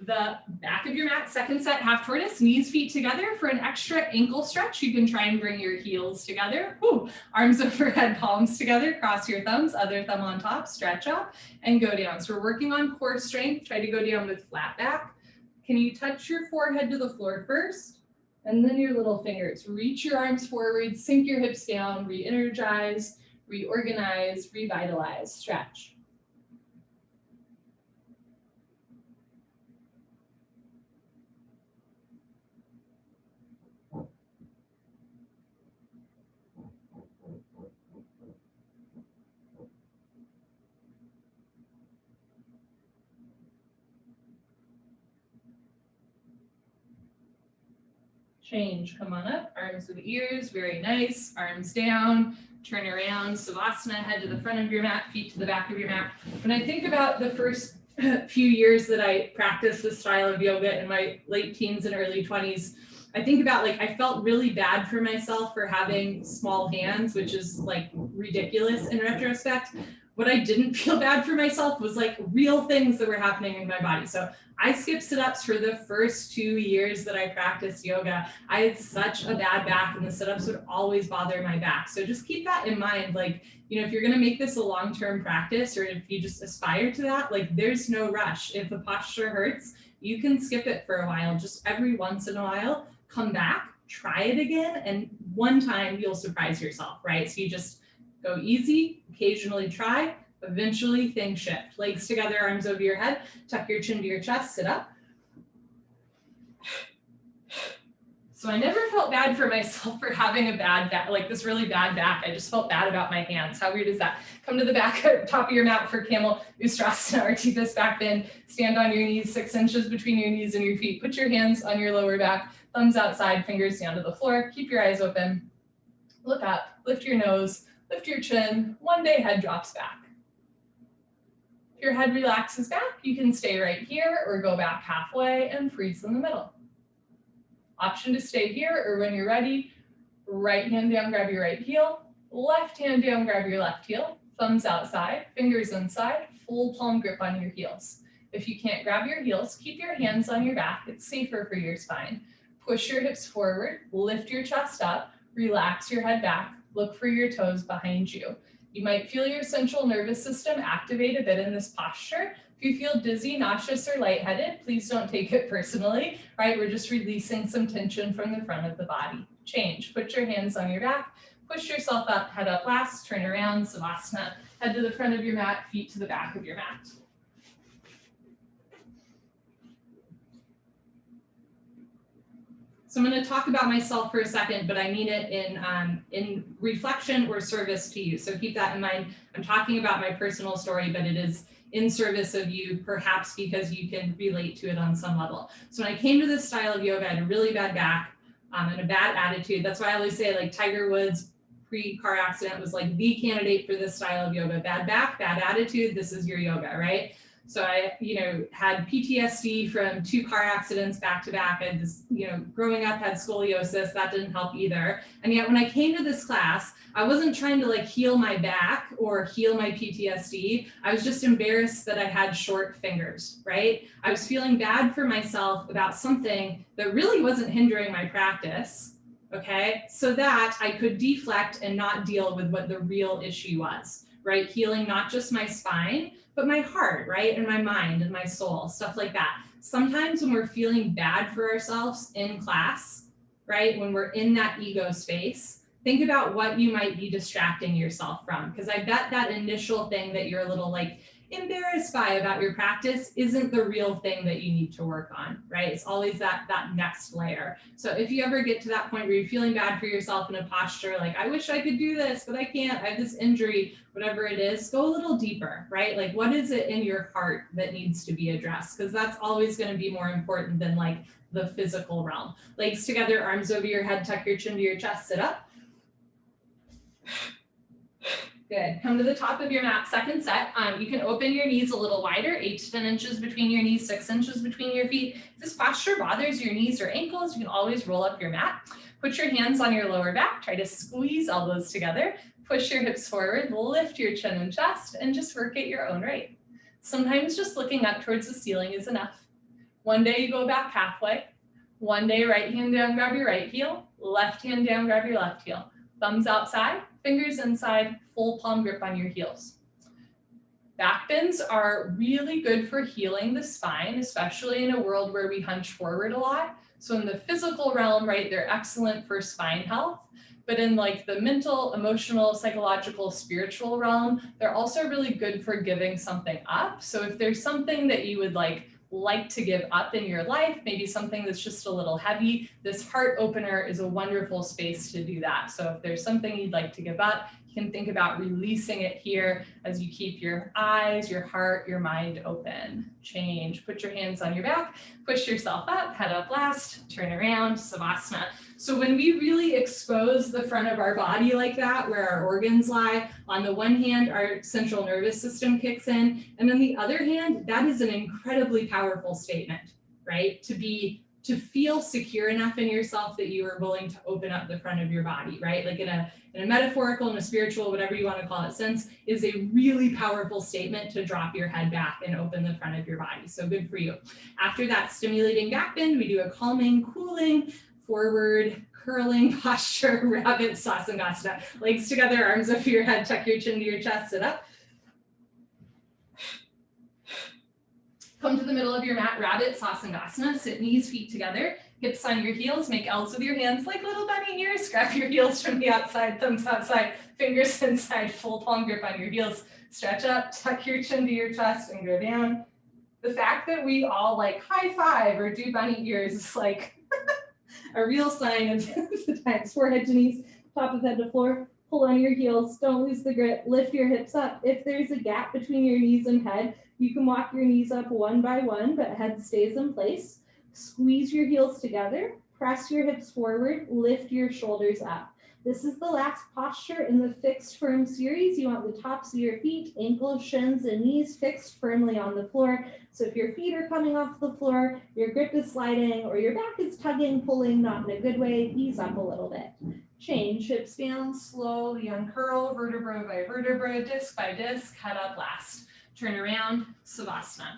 the back of your mat, second set, half tortoise, knees, feet together. For an extra ankle stretch, you can try and bring your heels together. Ooh, arms overhead, palms together, cross your thumbs, other thumb on top, stretch up and go down. So we're working on core strength. Try to go down with flat back. Can you touch your forehead to the floor first? And then your little fingers. Reach your arms forward, sink your hips down, re-energize, reorganize, revitalize, stretch. Change, come on up, arms with ears, very nice, arms down, turn around, Savasana, head to the front of your mat, feet to the back of your mat. When I think about the first few years that I practiced this style of yoga in my late teens and early 20s, I think about like, I felt really bad for myself for having small hands, which is like ridiculous in retrospect. What I didn't feel bad for myself was like real things that were happening in my body. So I skipped sit-ups for the first 2 years that I practiced yoga. I had such a bad back and the sit-ups would always bother my back. So just keep that in mind. Like, if you're going to make this a long-term practice, or if you just aspire to that, like there's no rush. If the posture hurts, you can skip it for a while. Just every once in a while, come back, try it again. And one time you'll surprise yourself, right? So you just go easy, occasionally try, eventually things shift. Legs together, arms over your head, tuck your chin to your chest, sit up. So I never felt bad for myself for having a bad back, like this really bad back. I just felt bad about my hands. How weird is that? Come to the back, top of your mat for camel, Ustrasana, our deepest back bend. Stand on your knees, 6 inches between your knees and your feet. Put your hands on your lower back, thumbs outside, fingers down to the floor. Keep your eyes open. Look up, lift your nose, lift your chin. One day head drops back. If your head relaxes back, you can stay right here or go back halfway and freeze in the middle. Option to stay here, or when you're ready, right hand down, grab your right heel, left hand down, grab your left heel, thumbs outside, fingers inside, full palm grip on your heels. If you can't grab your heels, keep your hands on your back. It's safer for your spine. Push your hips forward, lift your chest up, relax your head back, look for your toes behind you. You might feel your central nervous system activate a bit in this posture. If you feel dizzy, nauseous, or lightheaded, please don't take it personally, right? We're just releasing some tension from the front of the body. Change, put your hands on your back, push yourself up, head up last, turn around, Savasana, head to the front of your mat, feet to the back of your mat. So I'm going to talk about myself for a second, but I mean it in reflection or service to you. So keep that in mind. I'm talking about my personal story, but it is in service of you, perhaps because you can relate to it on some level. So when I came to this style of yoga, I had a really bad back and a bad attitude. That's why I always say, like, Tiger Woods pre-car accident was like the candidate for this style of yoga. Bad back, bad attitude, this is your yoga, right? So I, had PTSD from 2 car accidents back to back. I just, growing up had scoliosis. That didn't help either. And yet when I came to this class, I wasn't trying to like heal my back or heal my PTSD. I was just embarrassed that I had short fingers, right? I was feeling bad for myself about something that really wasn't hindering my practice, okay? So that I could deflect and not deal with what the real issue was, right? Healing not just my spine, but my heart, right? And my mind and my soul, stuff like that. Sometimes when we're feeling bad for ourselves in class, right? When we're in that ego space, think about what you might be distracting yourself from. Because I bet that initial thing that you're a little like embarrassed by about your practice isn't the real thing that you need to work on, right? It's always that next layer. So if you ever get to that point where you're feeling bad for yourself in a posture, like, I wish I could do this, but I can't, I have this injury, whatever it is, go a little deeper, right? Like, what is it in your heart that needs to be addressed? Because that's always going to be more important than like the physical realm. Legs together, arms over your head, tuck your chin to your chest, sit up. Good. Come to the top of your mat, second set. You can open your knees a little wider, 8 to 10 inches between your knees, 6 inches between your feet. If this posture bothers your knees or ankles, you can always roll up your mat. Put your hands on your lower back. Try to squeeze elbows together. Push your hips forward, lift your chin and chest, and just work at your own rate. Sometimes just looking up towards the ceiling is enough. One day you go back halfway. One day, right hand down, grab your right heel. Left hand down, grab your left heel. Thumbs outside, fingers inside, full palm grip on your heels. Back bends are really good for healing the spine, especially in a world where we hunch forward a lot. So in the physical realm, right, they're excellent for spine health. But in like the mental, emotional, psychological, spiritual realm, they're also really good for giving something up. So if there's something that you would like to give up in your life, maybe something that's just a little heavy, this heart opener is a wonderful space to do that. So if there's something you'd like to give up, you can think about releasing it here as you keep your eyes, your heart, your mind open. Change, put your hands on your back, push yourself up, head up last, turn around, Savasana. So when we really expose the front of our body like that, where our organs lie, on the one hand, our central nervous system kicks in, and on the other hand, that is an incredibly powerful statement, right? To feel secure enough in yourself that you are willing to open up the front of your body, right? Like in a metaphorical and a spiritual, whatever you want to call it, sense, is a really powerful statement to drop your head back and open the front of your body. So good for you. After that stimulating back bend, we do a calming, cooling, forward curling posture, rabbit sasana. Legs together, arms over your head, tuck your chin to your chest, sit up. Come to the middle of your mat, rabbit sasana. Sit knees, feet together, hips on your heels, make L's with your hands like little bunny ears. Grab your heels from the outside, thumbs outside, fingers inside, full palm grip on your heels. Stretch up, tuck your chin to your chest and go down. The fact that we all like high five or do bunny ears is like a real sign of the times. Forehead to knees, top of head to floor. Pull on your heels, don't lose the grip, lift your hips up. If there's a gap between your knees and head, you can walk your knees up one by one, but head stays in place. Squeeze your heels together, press your hips forward, lift your shoulders up. This is the last posture in the fixed firm series. You want the tops of your feet, ankles, shins, and knees fixed firmly on the floor. So if your feet are coming off the floor, your grip is sliding, or your back is tugging, pulling, not in a good way, ease up a little bit. Change, hips down, slowly uncurl, vertebra by vertebra, disc by disc, head up last. Turn around, Savasana.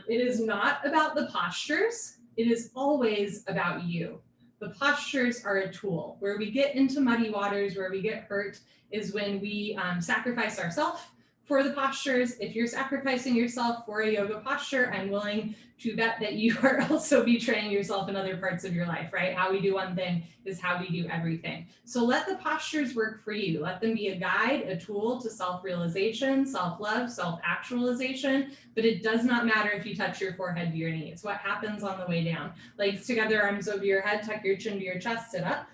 It is not about the postures. It is always about you. The postures are a tool. Where we get into muddy waters, where we get hurt, is when we sacrifice ourselves for the postures. If you're sacrificing yourself for a yoga posture, I'm willing to bet that you are also betraying yourself in other parts of your life, right? How we do one thing is how we do everything. So let the postures work for you. Let them be a guide, a tool to self-realization, self-love, self-actualization, but it does not matter if you touch your forehead to your knee. It's what happens on the way down. Legs together, arms over your head, tuck your chin to your chest, sit up.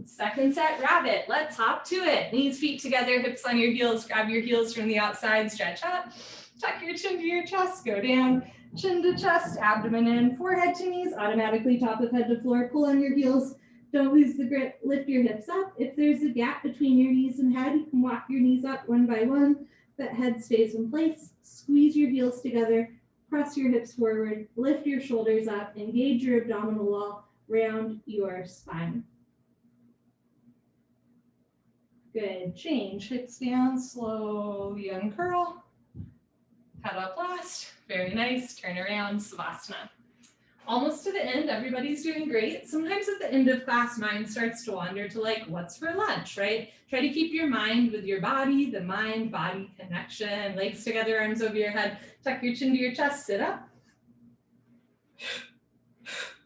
Second set, rabbit. Let's hop to it. Knees, feet together, hips on your heels. Grab your heels from the outside, stretch up. Tuck your chin to your chest, go down. Chin to chest, abdomen in, forehead to knees, automatically top of head to floor. Pull on your heels. Don't lose the grip. Lift your hips up. If there's a gap between your knees and head, you can walk your knees up one by one. That head stays in place. Squeeze your heels together. Press your hips forward. Lift your shoulders up. Engage your abdominal wall. Round your spine. Good, change, hips down, slowly uncurl, head up last, very nice, turn around, Savasana. Almost to the end, everybody's doing great. Sometimes at the end of class, mind starts to wander to like, what's for lunch, right? Try to keep your mind with your body, the mind-body connection, legs together, arms over your head, tuck your chin to your chest, sit up.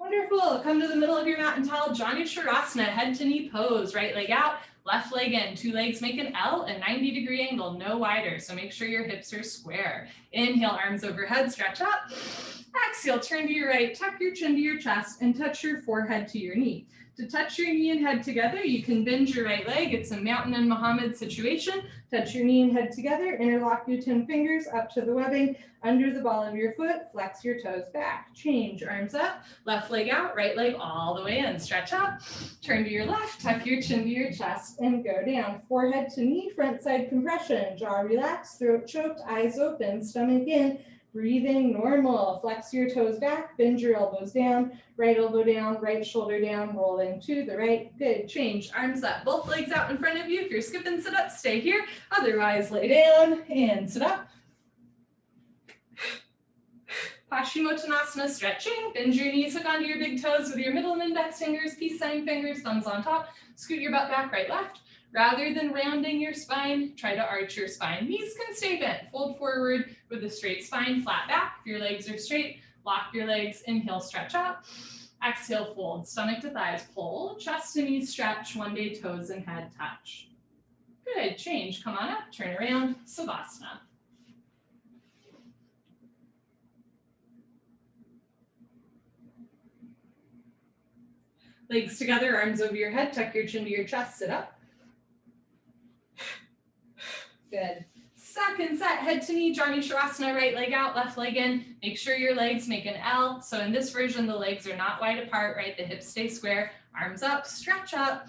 Wonderful, come to the middle of your mat and towel, Jani Sharasana, head to knee pose, right leg out, left leg in, two legs make an L, a 90-degree angle, no wider. So make sure your hips are square. Inhale, arms overhead, stretch up. Exhale, turn to your right, tuck your chin to your chest and touch your forehead to your knee. To touch your knee and head together, you can bend your right leg. It's a Mountain and Muhammad situation. Touch your knee and head together, interlock your 10 fingers up to the webbing, under the ball of your foot, flex your toes back. Change, arms up, left leg out, right leg all the way in. Stretch up, turn to your left, tuck your chin to your chest and go down. Forehead to knee, front side compression, jaw relaxed, throat choked, eyes open, stomach in. Breathing normal, flex your toes back, bend your elbows down, right elbow down, right shoulder down, rolling to the right. Good, change, arms up, both legs out in front of you. If you're skipping sit up, stay here. Otherwise, lay down and sit up. Paschimottanasana, stretching, bend your knees, hook onto your big toes with your middle and index fingers, peace sign fingers, thumbs on top, scoot your butt back, right, left. Rather than rounding your spine, try to arch your spine. Knees can stay bent. Fold forward with a straight spine, flat back. If your legs are straight, lock your legs, inhale, stretch up. Exhale, fold, stomach to thighs, pull, chest to knees stretch, one day toes and head touch. Good, change, come on up, turn around, Savasana. Legs together, arms over your head, tuck your chin to your chest, sit up. Good. Second set, head to knee, Jani Sharasana, right leg out, left leg in. Make sure your legs make an L. So in this version, the legs are not wide apart, right? The hips stay square, arms up, stretch up,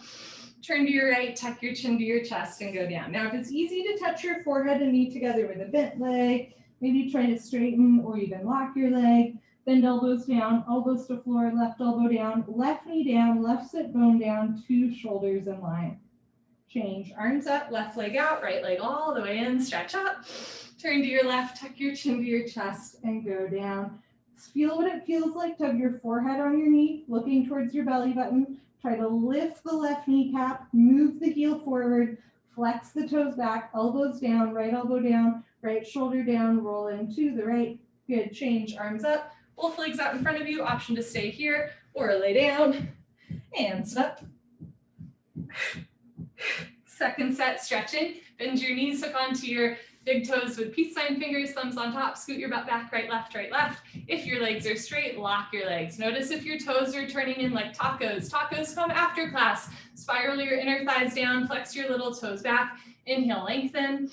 turn to your right, tuck your chin to your chest and go down. Now, if it's easy to touch your forehead and knee together with a bent leg, maybe try to straighten or even lock your leg, bend elbows down, elbows to floor, left elbow down, left knee down, left sit bone down, two shoulders in line. Change, arms up, left leg out, right leg all the way in, stretch up, turn to your left, tuck your chin to your chest and go down. Feel what it feels like to have your forehead on your knee, looking towards your belly button. Try to lift the left kneecap, move the heel forward, flex the toes back, elbows down, right shoulder down, roll in to the right. Good, change, arms up, both legs out in front of you, option to stay here or lay down and sit up. Second set, stretching. Bend your knees, hook onto your big toes with peace sign fingers, thumbs on top. Scoot your butt back, right, left, right, left. If your legs are straight, lock your legs. Notice if your toes are turning in like tacos. Tacos come after class. Spiral your inner thighs down, flex your little toes back. Inhale, lengthen.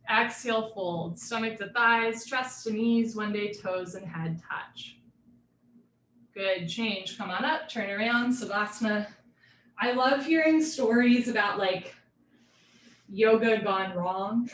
Exhale, fold. Stomach to thighs, chest to knees, one day toes and head touch. Good, change, come on up, turn around, Savasana. I love hearing stories about like yoga gone wrong.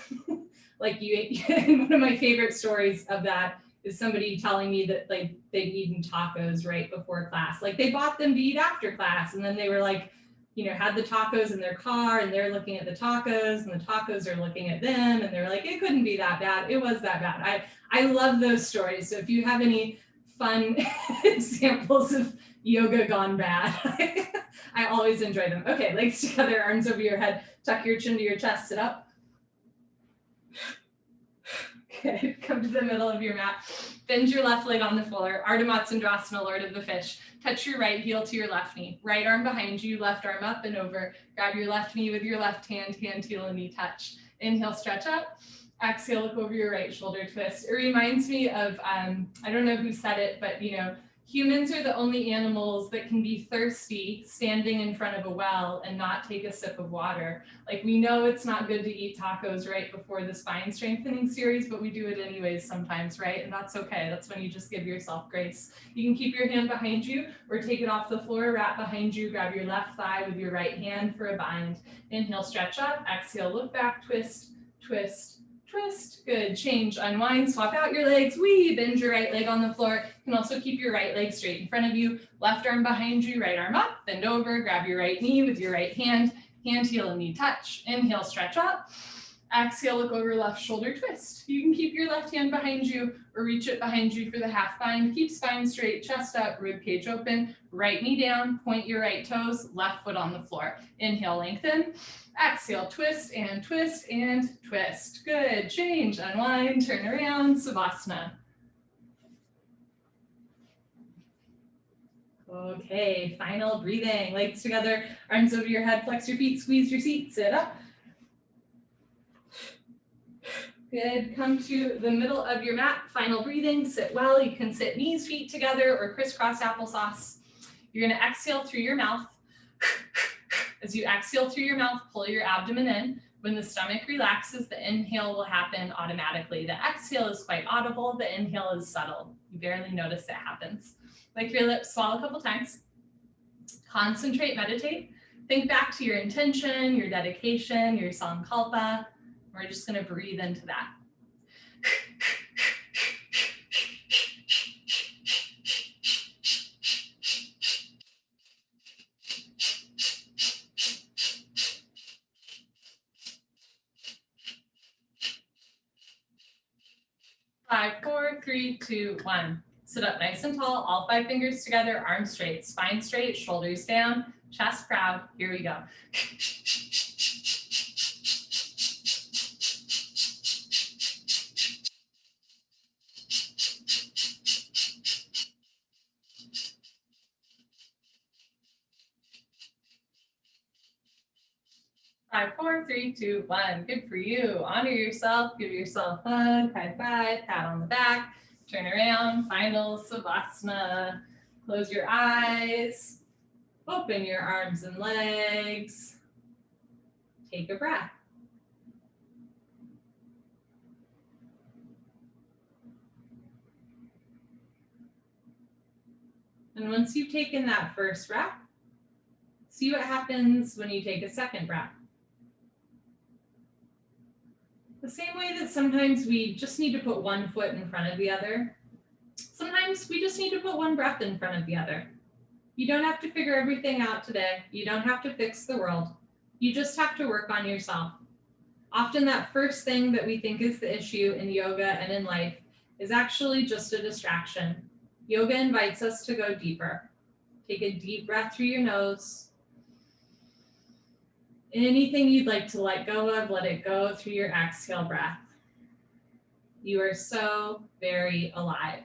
Like one of my favorite stories of that is somebody telling me that like they'd eaten tacos right before class. Like they bought them to eat after class, and then they were like, you know, had the tacos in their car, and they're looking at the tacos, and the tacos are looking at them, and they're like, it couldn't be that bad. It was that bad. I love those stories. So if you have any fun examples of yoga gone bad, I always enjoy them. Okay, legs together, arms over your head, tuck your chin to your chest, sit up. Good, come to the middle of your mat. Bend your left leg on the floor, Ardha Matsyendrasana, Lord of the Fish. Touch your right heel to your left knee. Right arm behind you, left arm up and over. Grab your left knee with your left hand, hand, heel, and knee touch. Inhale, stretch up. Exhale, look over your right shoulder, twist. It reminds me of, I don't know who said it, but you know, humans are the only animals that can be thirsty standing in front of a well and not take a sip of water. Like we know it's not good to eat tacos right before the spine strengthening series, but we do it anyways sometimes, right? And that's okay. That's when you just give yourself grace. You can keep your hand behind you or take it off the floor, wrap behind you, grab your left thigh with your right hand for a bind. Inhale, stretch up, exhale, look back, twist, twist, twist. Good, change, unwind, swap out your legs, wee, bend your right leg on the floor. You can also keep your right leg straight in front of you, left arm behind you, right arm up, bend over, grab your right knee with your right hand, hand, heel, and knee touch. Inhale, stretch up. Exhale, look over left shoulder, twist. You can keep your left hand behind you or reach it behind you for the half bind. Keep spine straight, chest up, rib cage open, right knee down, point your right toes, left foot on the floor. Inhale, lengthen. Exhale, twist and twist and twist. Good, change, unwind, turn around, Savasana. Okay, final breathing. Legs together, arms over your head, flex your feet, squeeze your seat, sit up. Good, come to the middle of your mat, final breathing, sit well. You can sit knees, feet together or crisscross applesauce. You're gonna exhale through your mouth. As you exhale through your mouth, pull your abdomen in. When the stomach relaxes, the inhale will happen automatically. The exhale is quite audible, the inhale is subtle. You barely notice it happens. Lick your lips, swallow a couple times. Concentrate, meditate. Think back to your intention, your dedication, your sankalpa. We're just gonna breathe into that. 5, 4, 3, 2, 1. Sit up nice and tall, all 5 fingers together, arms straight, spine straight, shoulders down, chest proud. Here we go. Five, 4, 3, 2, 1. Good for you. Honor yourself. Give yourself a hug. High five. Pat on the back. Turn around. Final Savasana. Close your eyes. Open your arms and legs. Take a breath. And once you've taken that first breath, see what happens when you take a second breath. The same way that sometimes we just need to put one foot in front of the other, sometimes we just need to put one breath in front of the other. You don't have to figure everything out today. You don't have to fix the world. You just have to work on yourself. Often that first thing that we think is the issue in yoga and in life is actually just a distraction. Yoga invites us to go deeper. Take a deep breath through your nose. Anything you'd like to let go of, let it go through your exhale breath. You are so very alive.